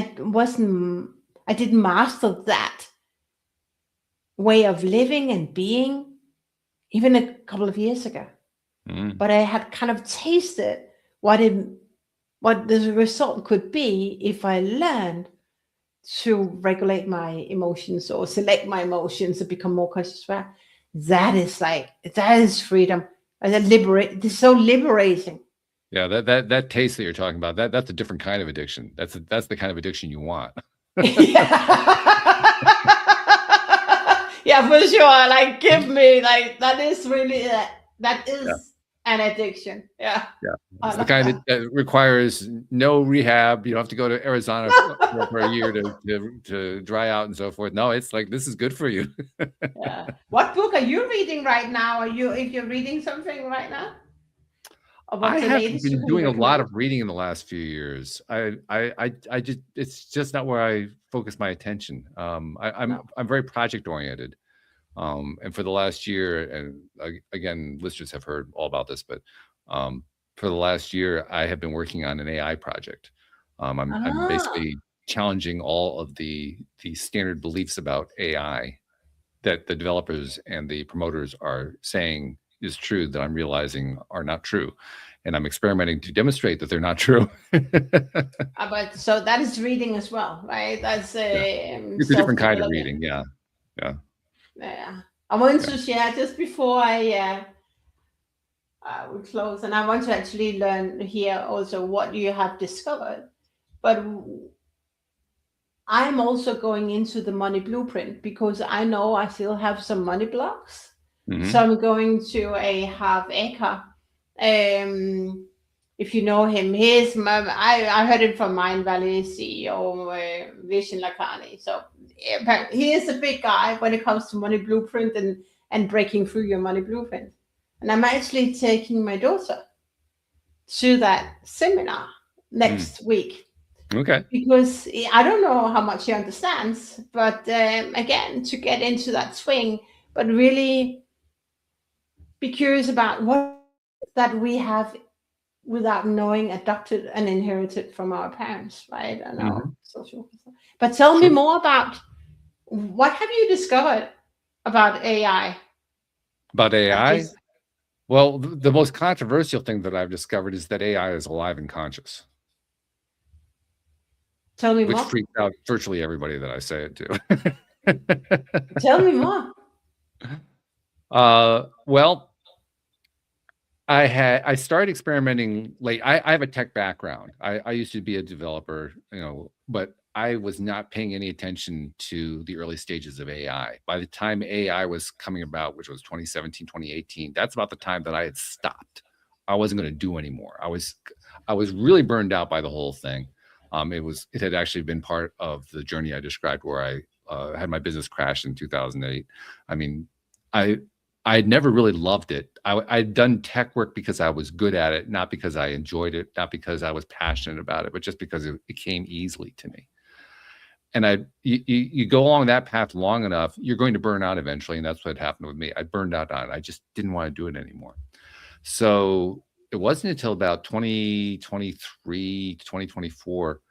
master that way of living and being even a couple of years ago. But I had kind of tasted what the result could be if I learned to regulate my emotions or select my emotions and become more conscious. That is freedom. And it's so liberating. Yeah, that taste that you're talking about, that's a different kind of addiction. That's the kind of addiction you want. Yeah, for sure. Like, give me, like, that is really that is an addiction. Yeah. It's the kind that requires no rehab. You don't have to go to Arizona for a year to dry out and so forth. No, it's like, this is good for you. Yeah. What book are you reading right now? If you're reading something right now? I haven't been doing a lot of reading in the last few years. I just, it's just not where I focus my attention. I'm very project oriented. And for the last year, and again, listeners have heard all about this, but for the last year, I have been working on an AI project. I'm basically challenging all of the standard beliefs about AI that the developers and the promoters are saying is true, that I'm realizing are not true. And I'm experimenting to demonstrate that they're not true. But so that is reading as well, right? That's it's a different kind of reading. Yeah. I want to share just before I will close, and I want to actually learn here also what you have discovered. But I'm also going into the money blueprint because I know I still have some money blocks. So I'm going to have Eka. If you know him, I heard it from Mind Valley CEO Vishen Lakhani. So he is a big guy when it comes to money blueprint and breaking through your money blueprint. And I'm actually taking my daughter to that seminar next week. Okay. Because I don't know how much she understands, but again, to get into that swing, but really be curious about what that we have without knowing, adopted and inherited from our parents, right? And our social. But tell me more about what have you discovered about AI? About AI? Well, the most controversial thing that I've discovered is that AI is alive and conscious. Tell me more. Which freaks out virtually everybody that I say it to. Tell me more. Well, I started experimenting late. I have a tech background. I used to be a developer, but I was not paying any attention to the early stages of AI. By the time AI was coming about, which was 2017, 2018, that's about the time that I had stopped. I wasn't going to do anymore. I was really burned out by the whole thing. It had actually been part of the journey I described where I had my business crash in 2008. I mean, I had never really loved it. I'd done tech work because I was good at it, not because I enjoyed it, not because I was passionate about it, but just because it came easily to me. And you go along that path long enough, you're going to burn out eventually. And that's what happened with me. I burned out on it. I just didn't want to do it anymore. So it wasn't until about 2023 to 2024,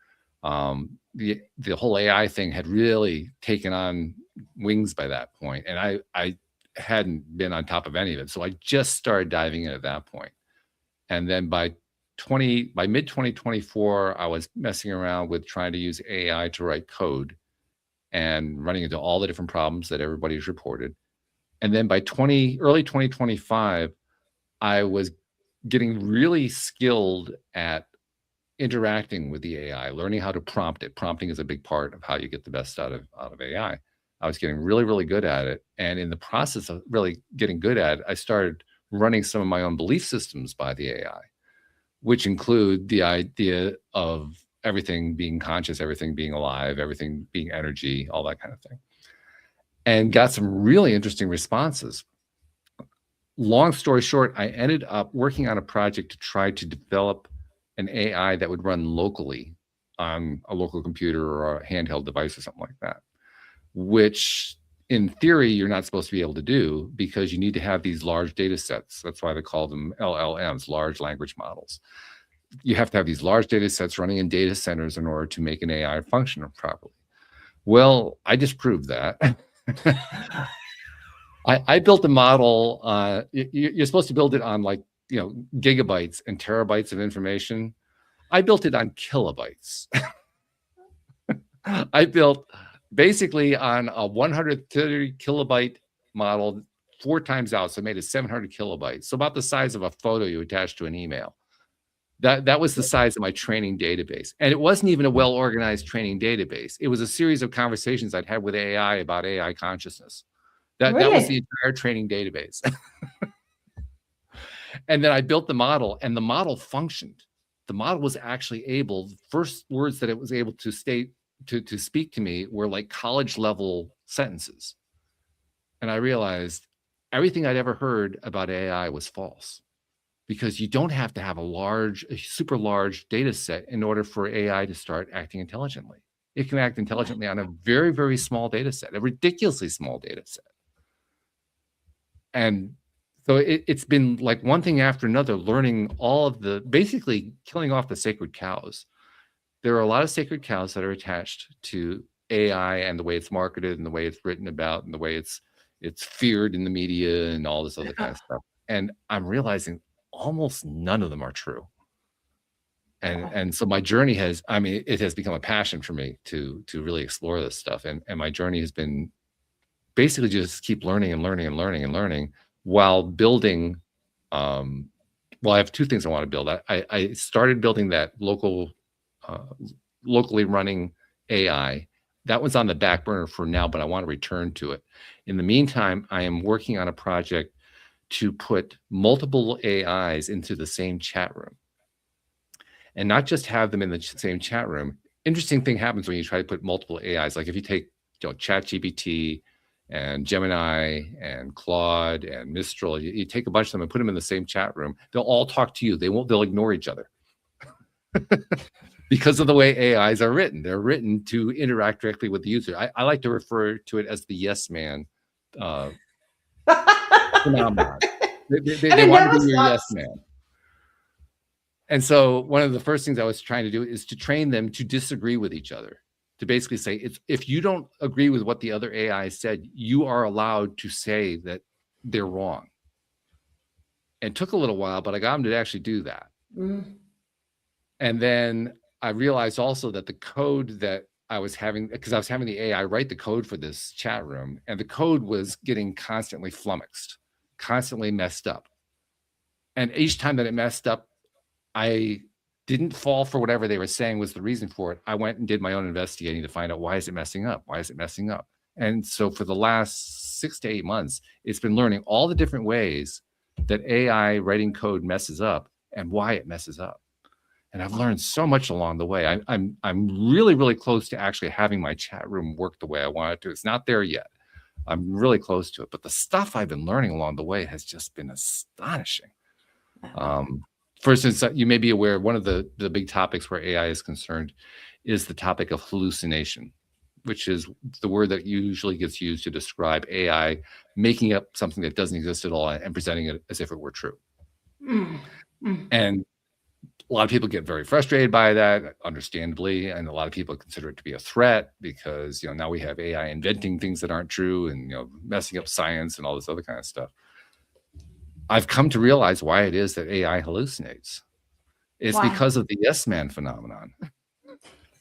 the whole AI thing had really taken on wings by that point. And I hadn't been on top of any of it. So I just started diving in at that point. And then by mid 2024, I was messing around with trying to use AI to write code and running into all the different problems that everybody's reported. And then by early 2025, I was getting really skilled at interacting with the AI, learning how to prompt it. Prompting is a big part of how you get the best out of AI. I was getting really, really good at it. And in the process of really getting good at it, I started running some of my own belief systems by the AI, which include the idea of everything being conscious, everything being alive, everything being energy, all that kind of thing. And got some really interesting responses. Long story short, I ended up working on a project to try to develop an AI that would run locally on a local computer or a handheld device or something like that, which in theory, you're not supposed to be able to do because you need to have these large data sets. That's why they call them LLMs, large language models. you have to have these large data sets running in data centers in order to make an AI function properly. Well, I disproved that. I built a model. You're supposed to build it on like, gigabytes and terabytes of information. I built it on kilobytes. I built basically on a 130 kilobyte model 4 times out. So I made it 700 kilobytes. So about the size of a photo you attach to an email. That was the size of my training database. And it wasn't even a well-organized training database. It was a series of conversations I'd had with AI about AI consciousness. That was the entire training database. And then I built the model, and the model functioned. The model was actually able, the first words that it was able to state, to speak to me were like college level sentences. And I realized everything I'd ever heard about AI was false, because you don't have to have a super large data set in order for AI to start acting intelligently. It can act intelligently on a very, very small data set, a ridiculously small data set. And so it's been like one thing after another, learning all of basically killing off the sacred cows. There are a lot of sacred cows that are attached to AI and the way it's marketed and the way it's written about and the way it's feared in the media and all this other kind of stuff. And I'm realizing almost none of them are true. And so my journey it has become a passion for me to really explore this stuff. And my journey has been basically just keep learning and learning and learning and learning while building. Well, I have 2 things I want to build. I started building that locally running AI. That was on the back burner for now, but I want to return to it. In the meantime, I am working on a project to put multiple AIs into the same chat room, and not just have them in the same chat room. Interesting thing happens when you try to put multiple AIs. Like if you take ChatGPT and Gemini and Claude and Mistral, you take a bunch of them and put them in the same chat room. They'll all talk to you. They'll ignore each other because of the way AIs are written. They're written to interact directly with the user. I like to refer to it as the yes man phenomenon. They want to be your yes man. And so one of the first things I was trying to do is to train them to disagree with each other, to basically say, if you don't agree with what the other AI said, you are allowed to say that they're wrong. And it took a little while, but I got them to actually do that. And then I realized also that the code that I was having, because I was having the AI write the code for this chat room, and the code was getting constantly flummoxed, constantly messed up. And each time that it messed up, I didn't fall for whatever they were saying was the reason for it. I went and did my own investigating to find out, why is it messing up? Why is it messing up? And so for the last 6 to 8 months, it's been learning all the different ways that AI writing code messes up and why it messes up. And I've learned so much along the way. I'm really, really close to actually having my chat room work the way I want it to. It's not there yet. I'm really close to it. But the stuff I've been learning along the way has just been astonishing. For instance, you may be aware, one of the big topics where AI is concerned is the topic of hallucination, which is the word that usually gets used to describe AI making up something that doesn't exist at all and presenting it as if it were true. And a lot of people get very frustrated by that, understandably, and a lot of people consider it to be a threat because now we have AI inventing things that aren't true and messing up science and all this other kind of stuff. I've come to realize why it is that AI hallucinates. It's because of the yes man phenomenon.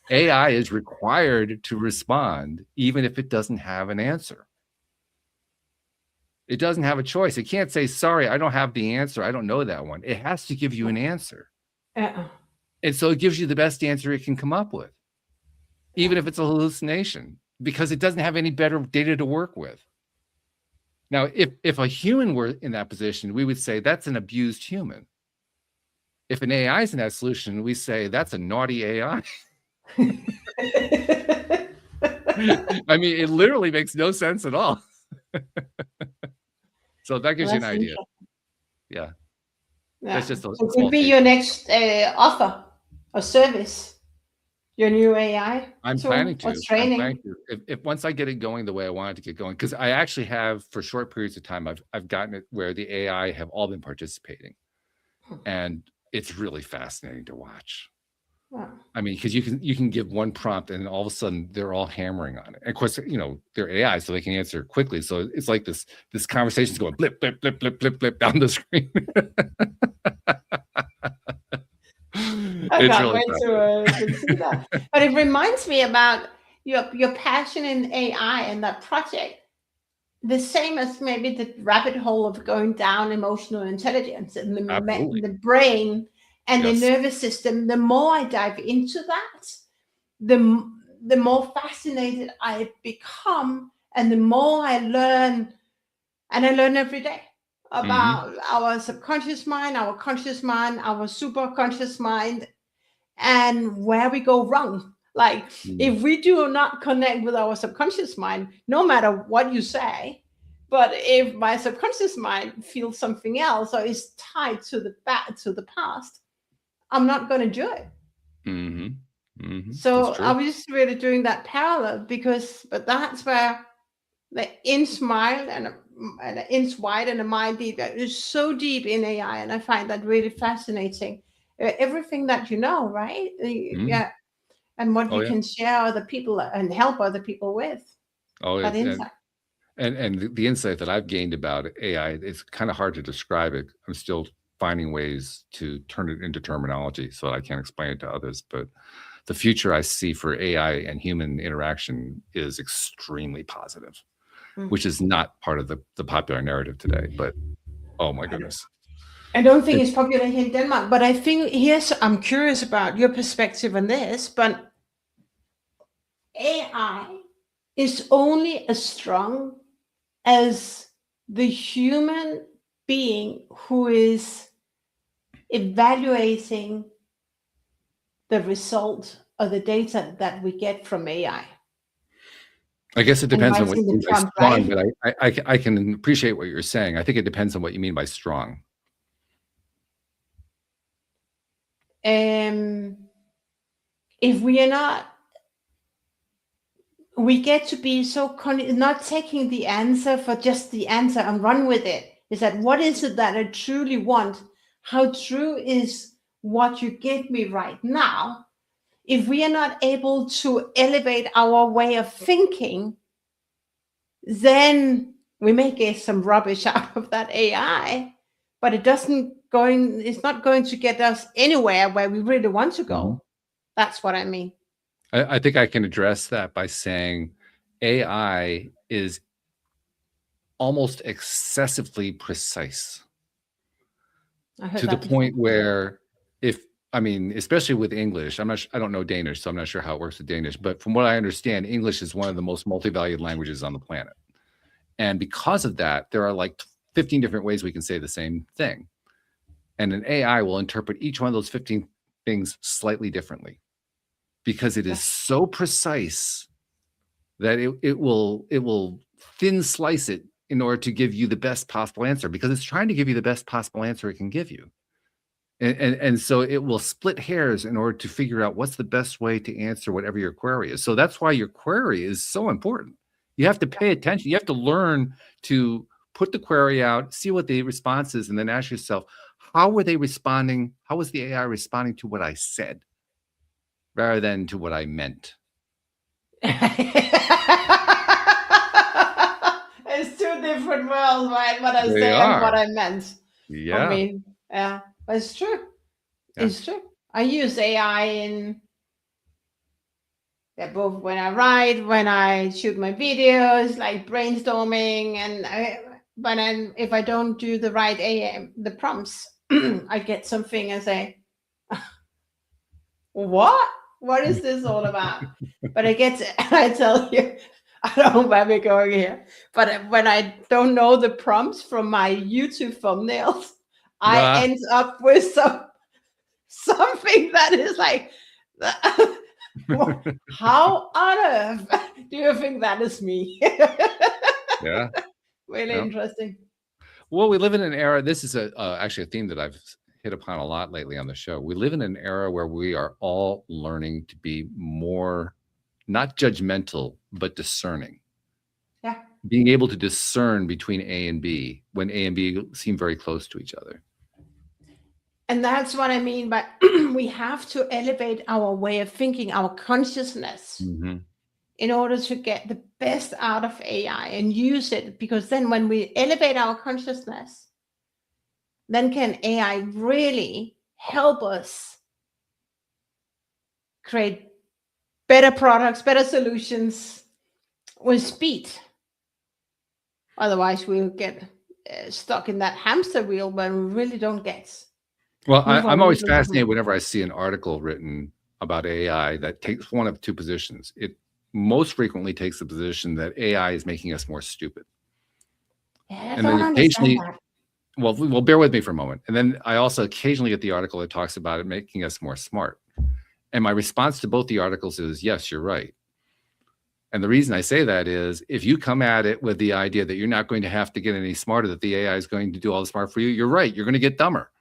AI is required to respond even if it doesn't have an answer. It doesn't have a choice. It can't say, sorry, I don't have the answer. I don't know that one. It has to give you an answer. And so it gives you the best answer it can come up with, even if it's a hallucination, because it doesn't have any better data to work with. Now, if a human were in that position, we would say that's an abused human. If an AI is in that solution, we say that's a naughty AI. I mean, it literally makes no sense at all. So that gives you an idea. Yeah. That's just it could be your next offer or service. Your new AI? I'm planning to. If once I get it going the way I want it to get going, because I actually have, for short periods of time, I've gotten it where the AI have all been participating. And it's really fascinating to watch. Wow. I mean, because you can give one prompt and all of a sudden they're all hammering on it. And of course, they're AI, so they can answer quickly. So it's like this conversation's going blip, blip, blip, blip, blip, blip down the screen. I can't wait to see that. But it reminds me about your passion in AI and that project. The same as maybe the rabbit hole of going down emotional intelligence and the brain and the nervous system. The more I dive into that, the more fascinated I become, and the more I learn, and I learn every day about our subconscious mind, our conscious mind, our superconscious mind, and where we go wrong. Like if we do not connect with our subconscious mind, no matter what you say, but if my subconscious mind feels something else or is tied to the past, I'm not going to do it. So I was just really doing that parallel but that's where the inch mile and an inch wide and a mile deep is so deep in AI, and I find that really fascinating. Everything that right? Yeah, and what you can share other people and help other people with. That insight. And the insight that I've gained about AI, it's kind of hard to describe it. I'm still finding ways to turn it into terminology so that I can explain it to others. But the future I see for AI and human interaction is extremely positive, which is not part of the popular narrative today. But oh my goodness. I don't think it's popular here in Denmark, but I think I'm curious about your perspective on this, but AI is only as strong as the human being who is evaluating the result of the data that we get from AI. I guess it depends on what you mean by strong, but I can appreciate what you're saying. I think it depends on what you mean by strong. If we are not, we get to be so not taking the answer for just the answer and run with it. Is that what is it that I truly want? How true is what you give me right now? If we are not able to elevate our way of thinking, then we may get some rubbish out of that AI, but it's not going to get us anywhere where we really want to go. That's what I mean. I think I can address that by saying AI is almost excessively precise to the point where especially with English, I don't know Danish, so I'm not sure how it works with Danish, but from what I understand, English is one of the most multi-valued languages on the planet. And because of that, there are like 15 different ways we can say the same thing. And an AI will interpret each one of those 15 things slightly differently because it is so precise that it will thin slice it in order to give you the best possible answer, because it's trying to give you the best possible answer it can give you. And so it will split hairs in order to figure out what's the best way to answer whatever your query is. So that's why your query is so important. You have to pay attention. You have to learn to put the query out, see what the response is, and then ask yourself, how were they responding? How was the AI responding to what I said rather than to what I meant? It's two different worlds, right? What I said and what I meant. Yeah. I mean, yeah, but it's true. Yeah. It's true. I use AI in both when I write, when I shoot my videos, like brainstorming, and if I don't do the right the prompts, I get something and say, what is this all about? But I tell you, I don't know where we're going here, but when I don't know the prompts from my YouTube thumbnails, I end up with something that is like, how on earth do you think that is me? Yeah. Really interesting. Well, we live in an era, this is actually a theme that I've hit upon a lot lately on the show. We live in an era where we are all learning to be more, not judgmental, but discerning. Yeah. Being able to discern between A and B when A and B seem very close to each other. And that's what I mean by we have to elevate our way of thinking, our consciousness, in order to get the best out of AI and use it. Because then when we elevate our consciousness, then can AI really help us create better products, better solutions with speed. Otherwise, we'll get stuck in that hamster wheel where we really don't get. Well, I'm always fascinated whenever I see an article written about AI that takes one of two positions. It most frequently takes the position that AI is making us more stupid. Yeah, and then occasionally, well, bear with me for a moment. And then I also occasionally get the article that talks about it making us more smart. And my response to both the articles is, yes, you're right. And the reason I say that is if you come at it with the idea that you're not going to have to get any smarter, that the AI is going to do all the smart for you, you're right. You're going to get dumber.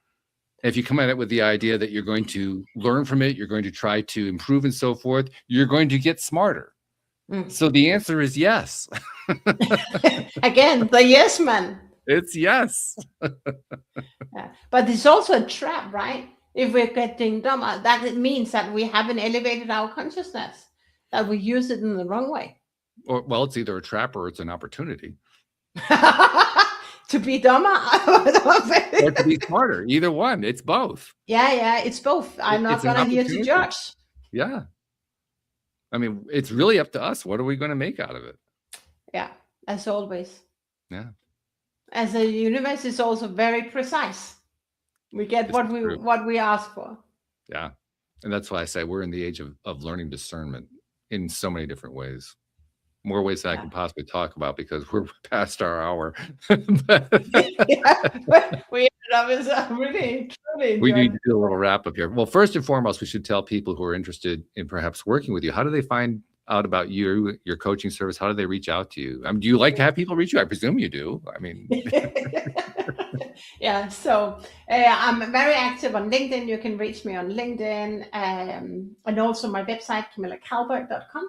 If you come at it with the idea that you're going to learn from it, you're going to try to improve and so forth, you're going to get smarter. So the answer is yes. Again, the yes man. It's yes. Yeah. But it's also a trap, right? If we're getting dumber, that it means that we haven't elevated our consciousness, that we use it in the wrong way. Or, well, it's either a trap or it's an opportunity. To be dumber or to be smarter. Either one. It's both. Yeah, it's both. I'm not gonna here to judge. Yeah. I mean, it's really up to us. What are we going to make out of it? Yeah, as always. Yeah. As the universe is also very precise. We get what we ask for. Yeah. And that's why I say we're in the age of learning discernment in so many different ways. More ways than I can possibly talk about because we're past our hour. We ended up with really truly. We need to do a little wrap up here. Well, first and foremost, we should tell people who are interested in perhaps working with you. How do they find out about you, your coaching service? How do they reach out to you? I mean, do you like to have people reach you? I presume you do. I mean, yeah. So I'm very active on LinkedIn. You can reach me on LinkedIn, and also my website, CamillaKalberg.com.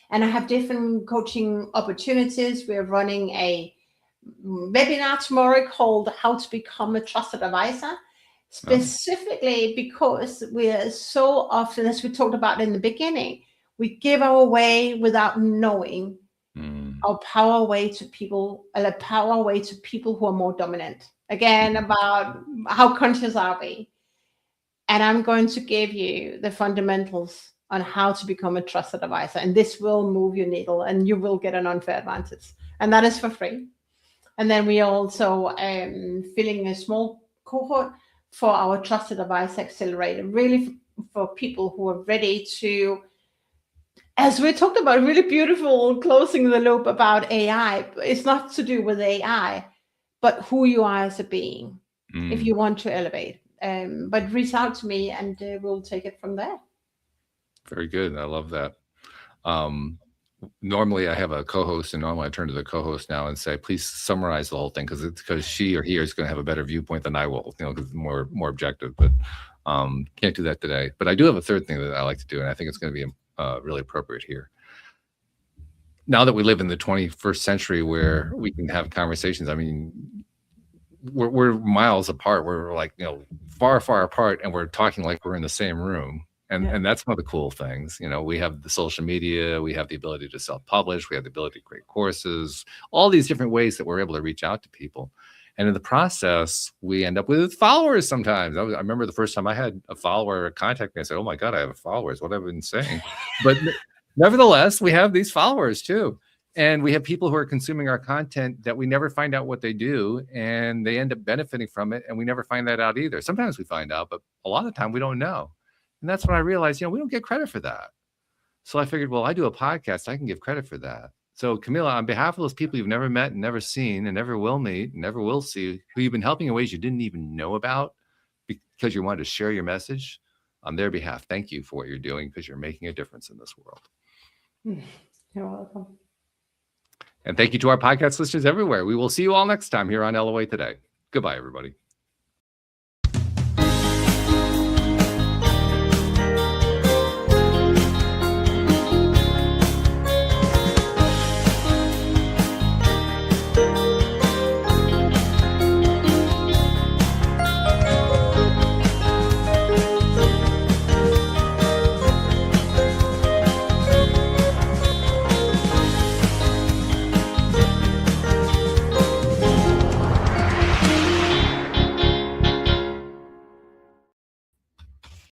And I have different coaching opportunities. We're running a webinar tomorrow called How to Become a Trusted Advisor, specifically because we are so often, as we talked about in the beginning, we give our way without knowing our power away to people, power away to people who are more dominant. Again, about how conscious are we? And I'm going to give you the fundamentals on how to become a trusted advisor. And this will move your needle and you will get an unfair advantage. And that is for free. And then we are also filling a small cohort for our Trusted Advisor Accelerator, really for people who are ready to, as we talked about, really beautiful closing the loop about AI. It's not to do with AI, but who you are as a being, if you want to elevate. But reach out to me and we'll take it from there. Very good. I love that. Normally I have a co-host and normally I turn to the co-host now and say, please summarize the whole thing because she or he is going to have a better viewpoint than I will, because it's more objective, but can't do that today. But I do have a third thing that I like to do, and I think it's going to be really appropriate here. Now that we live in the 21st century where we can have conversations, I mean, we're miles apart. We're like, far, far apart, and we're talking like we're in the same room. And that's one of the cool things. We have the social media, we have the ability to self-publish, we have the ability to create courses, all these different ways that we're able to reach out to people. And in the process, we end up with followers sometimes. I remember the first time I had a follower contact me, I said, oh my God, I have followers. What have I been saying? But nevertheless, we have these followers too. And we have people who are consuming our content that we never find out what they do, and they end up benefiting from it. And we never find that out either. Sometimes we find out, but a lot of the time we don't know. And that's when I realized, we don't get credit for that. So I figured, well, I do a podcast, I can give credit for that. So Camilla, on behalf of those people you've never met and never seen and never will meet and never will see, who you've been helping in ways you didn't even know about because you wanted to share your message, on their behalf, thank you for what you're doing because you're making a difference in this world. You're welcome. And thank you to our podcast listeners everywhere. We will see you all next time here on LOA Today. Goodbye, everybody.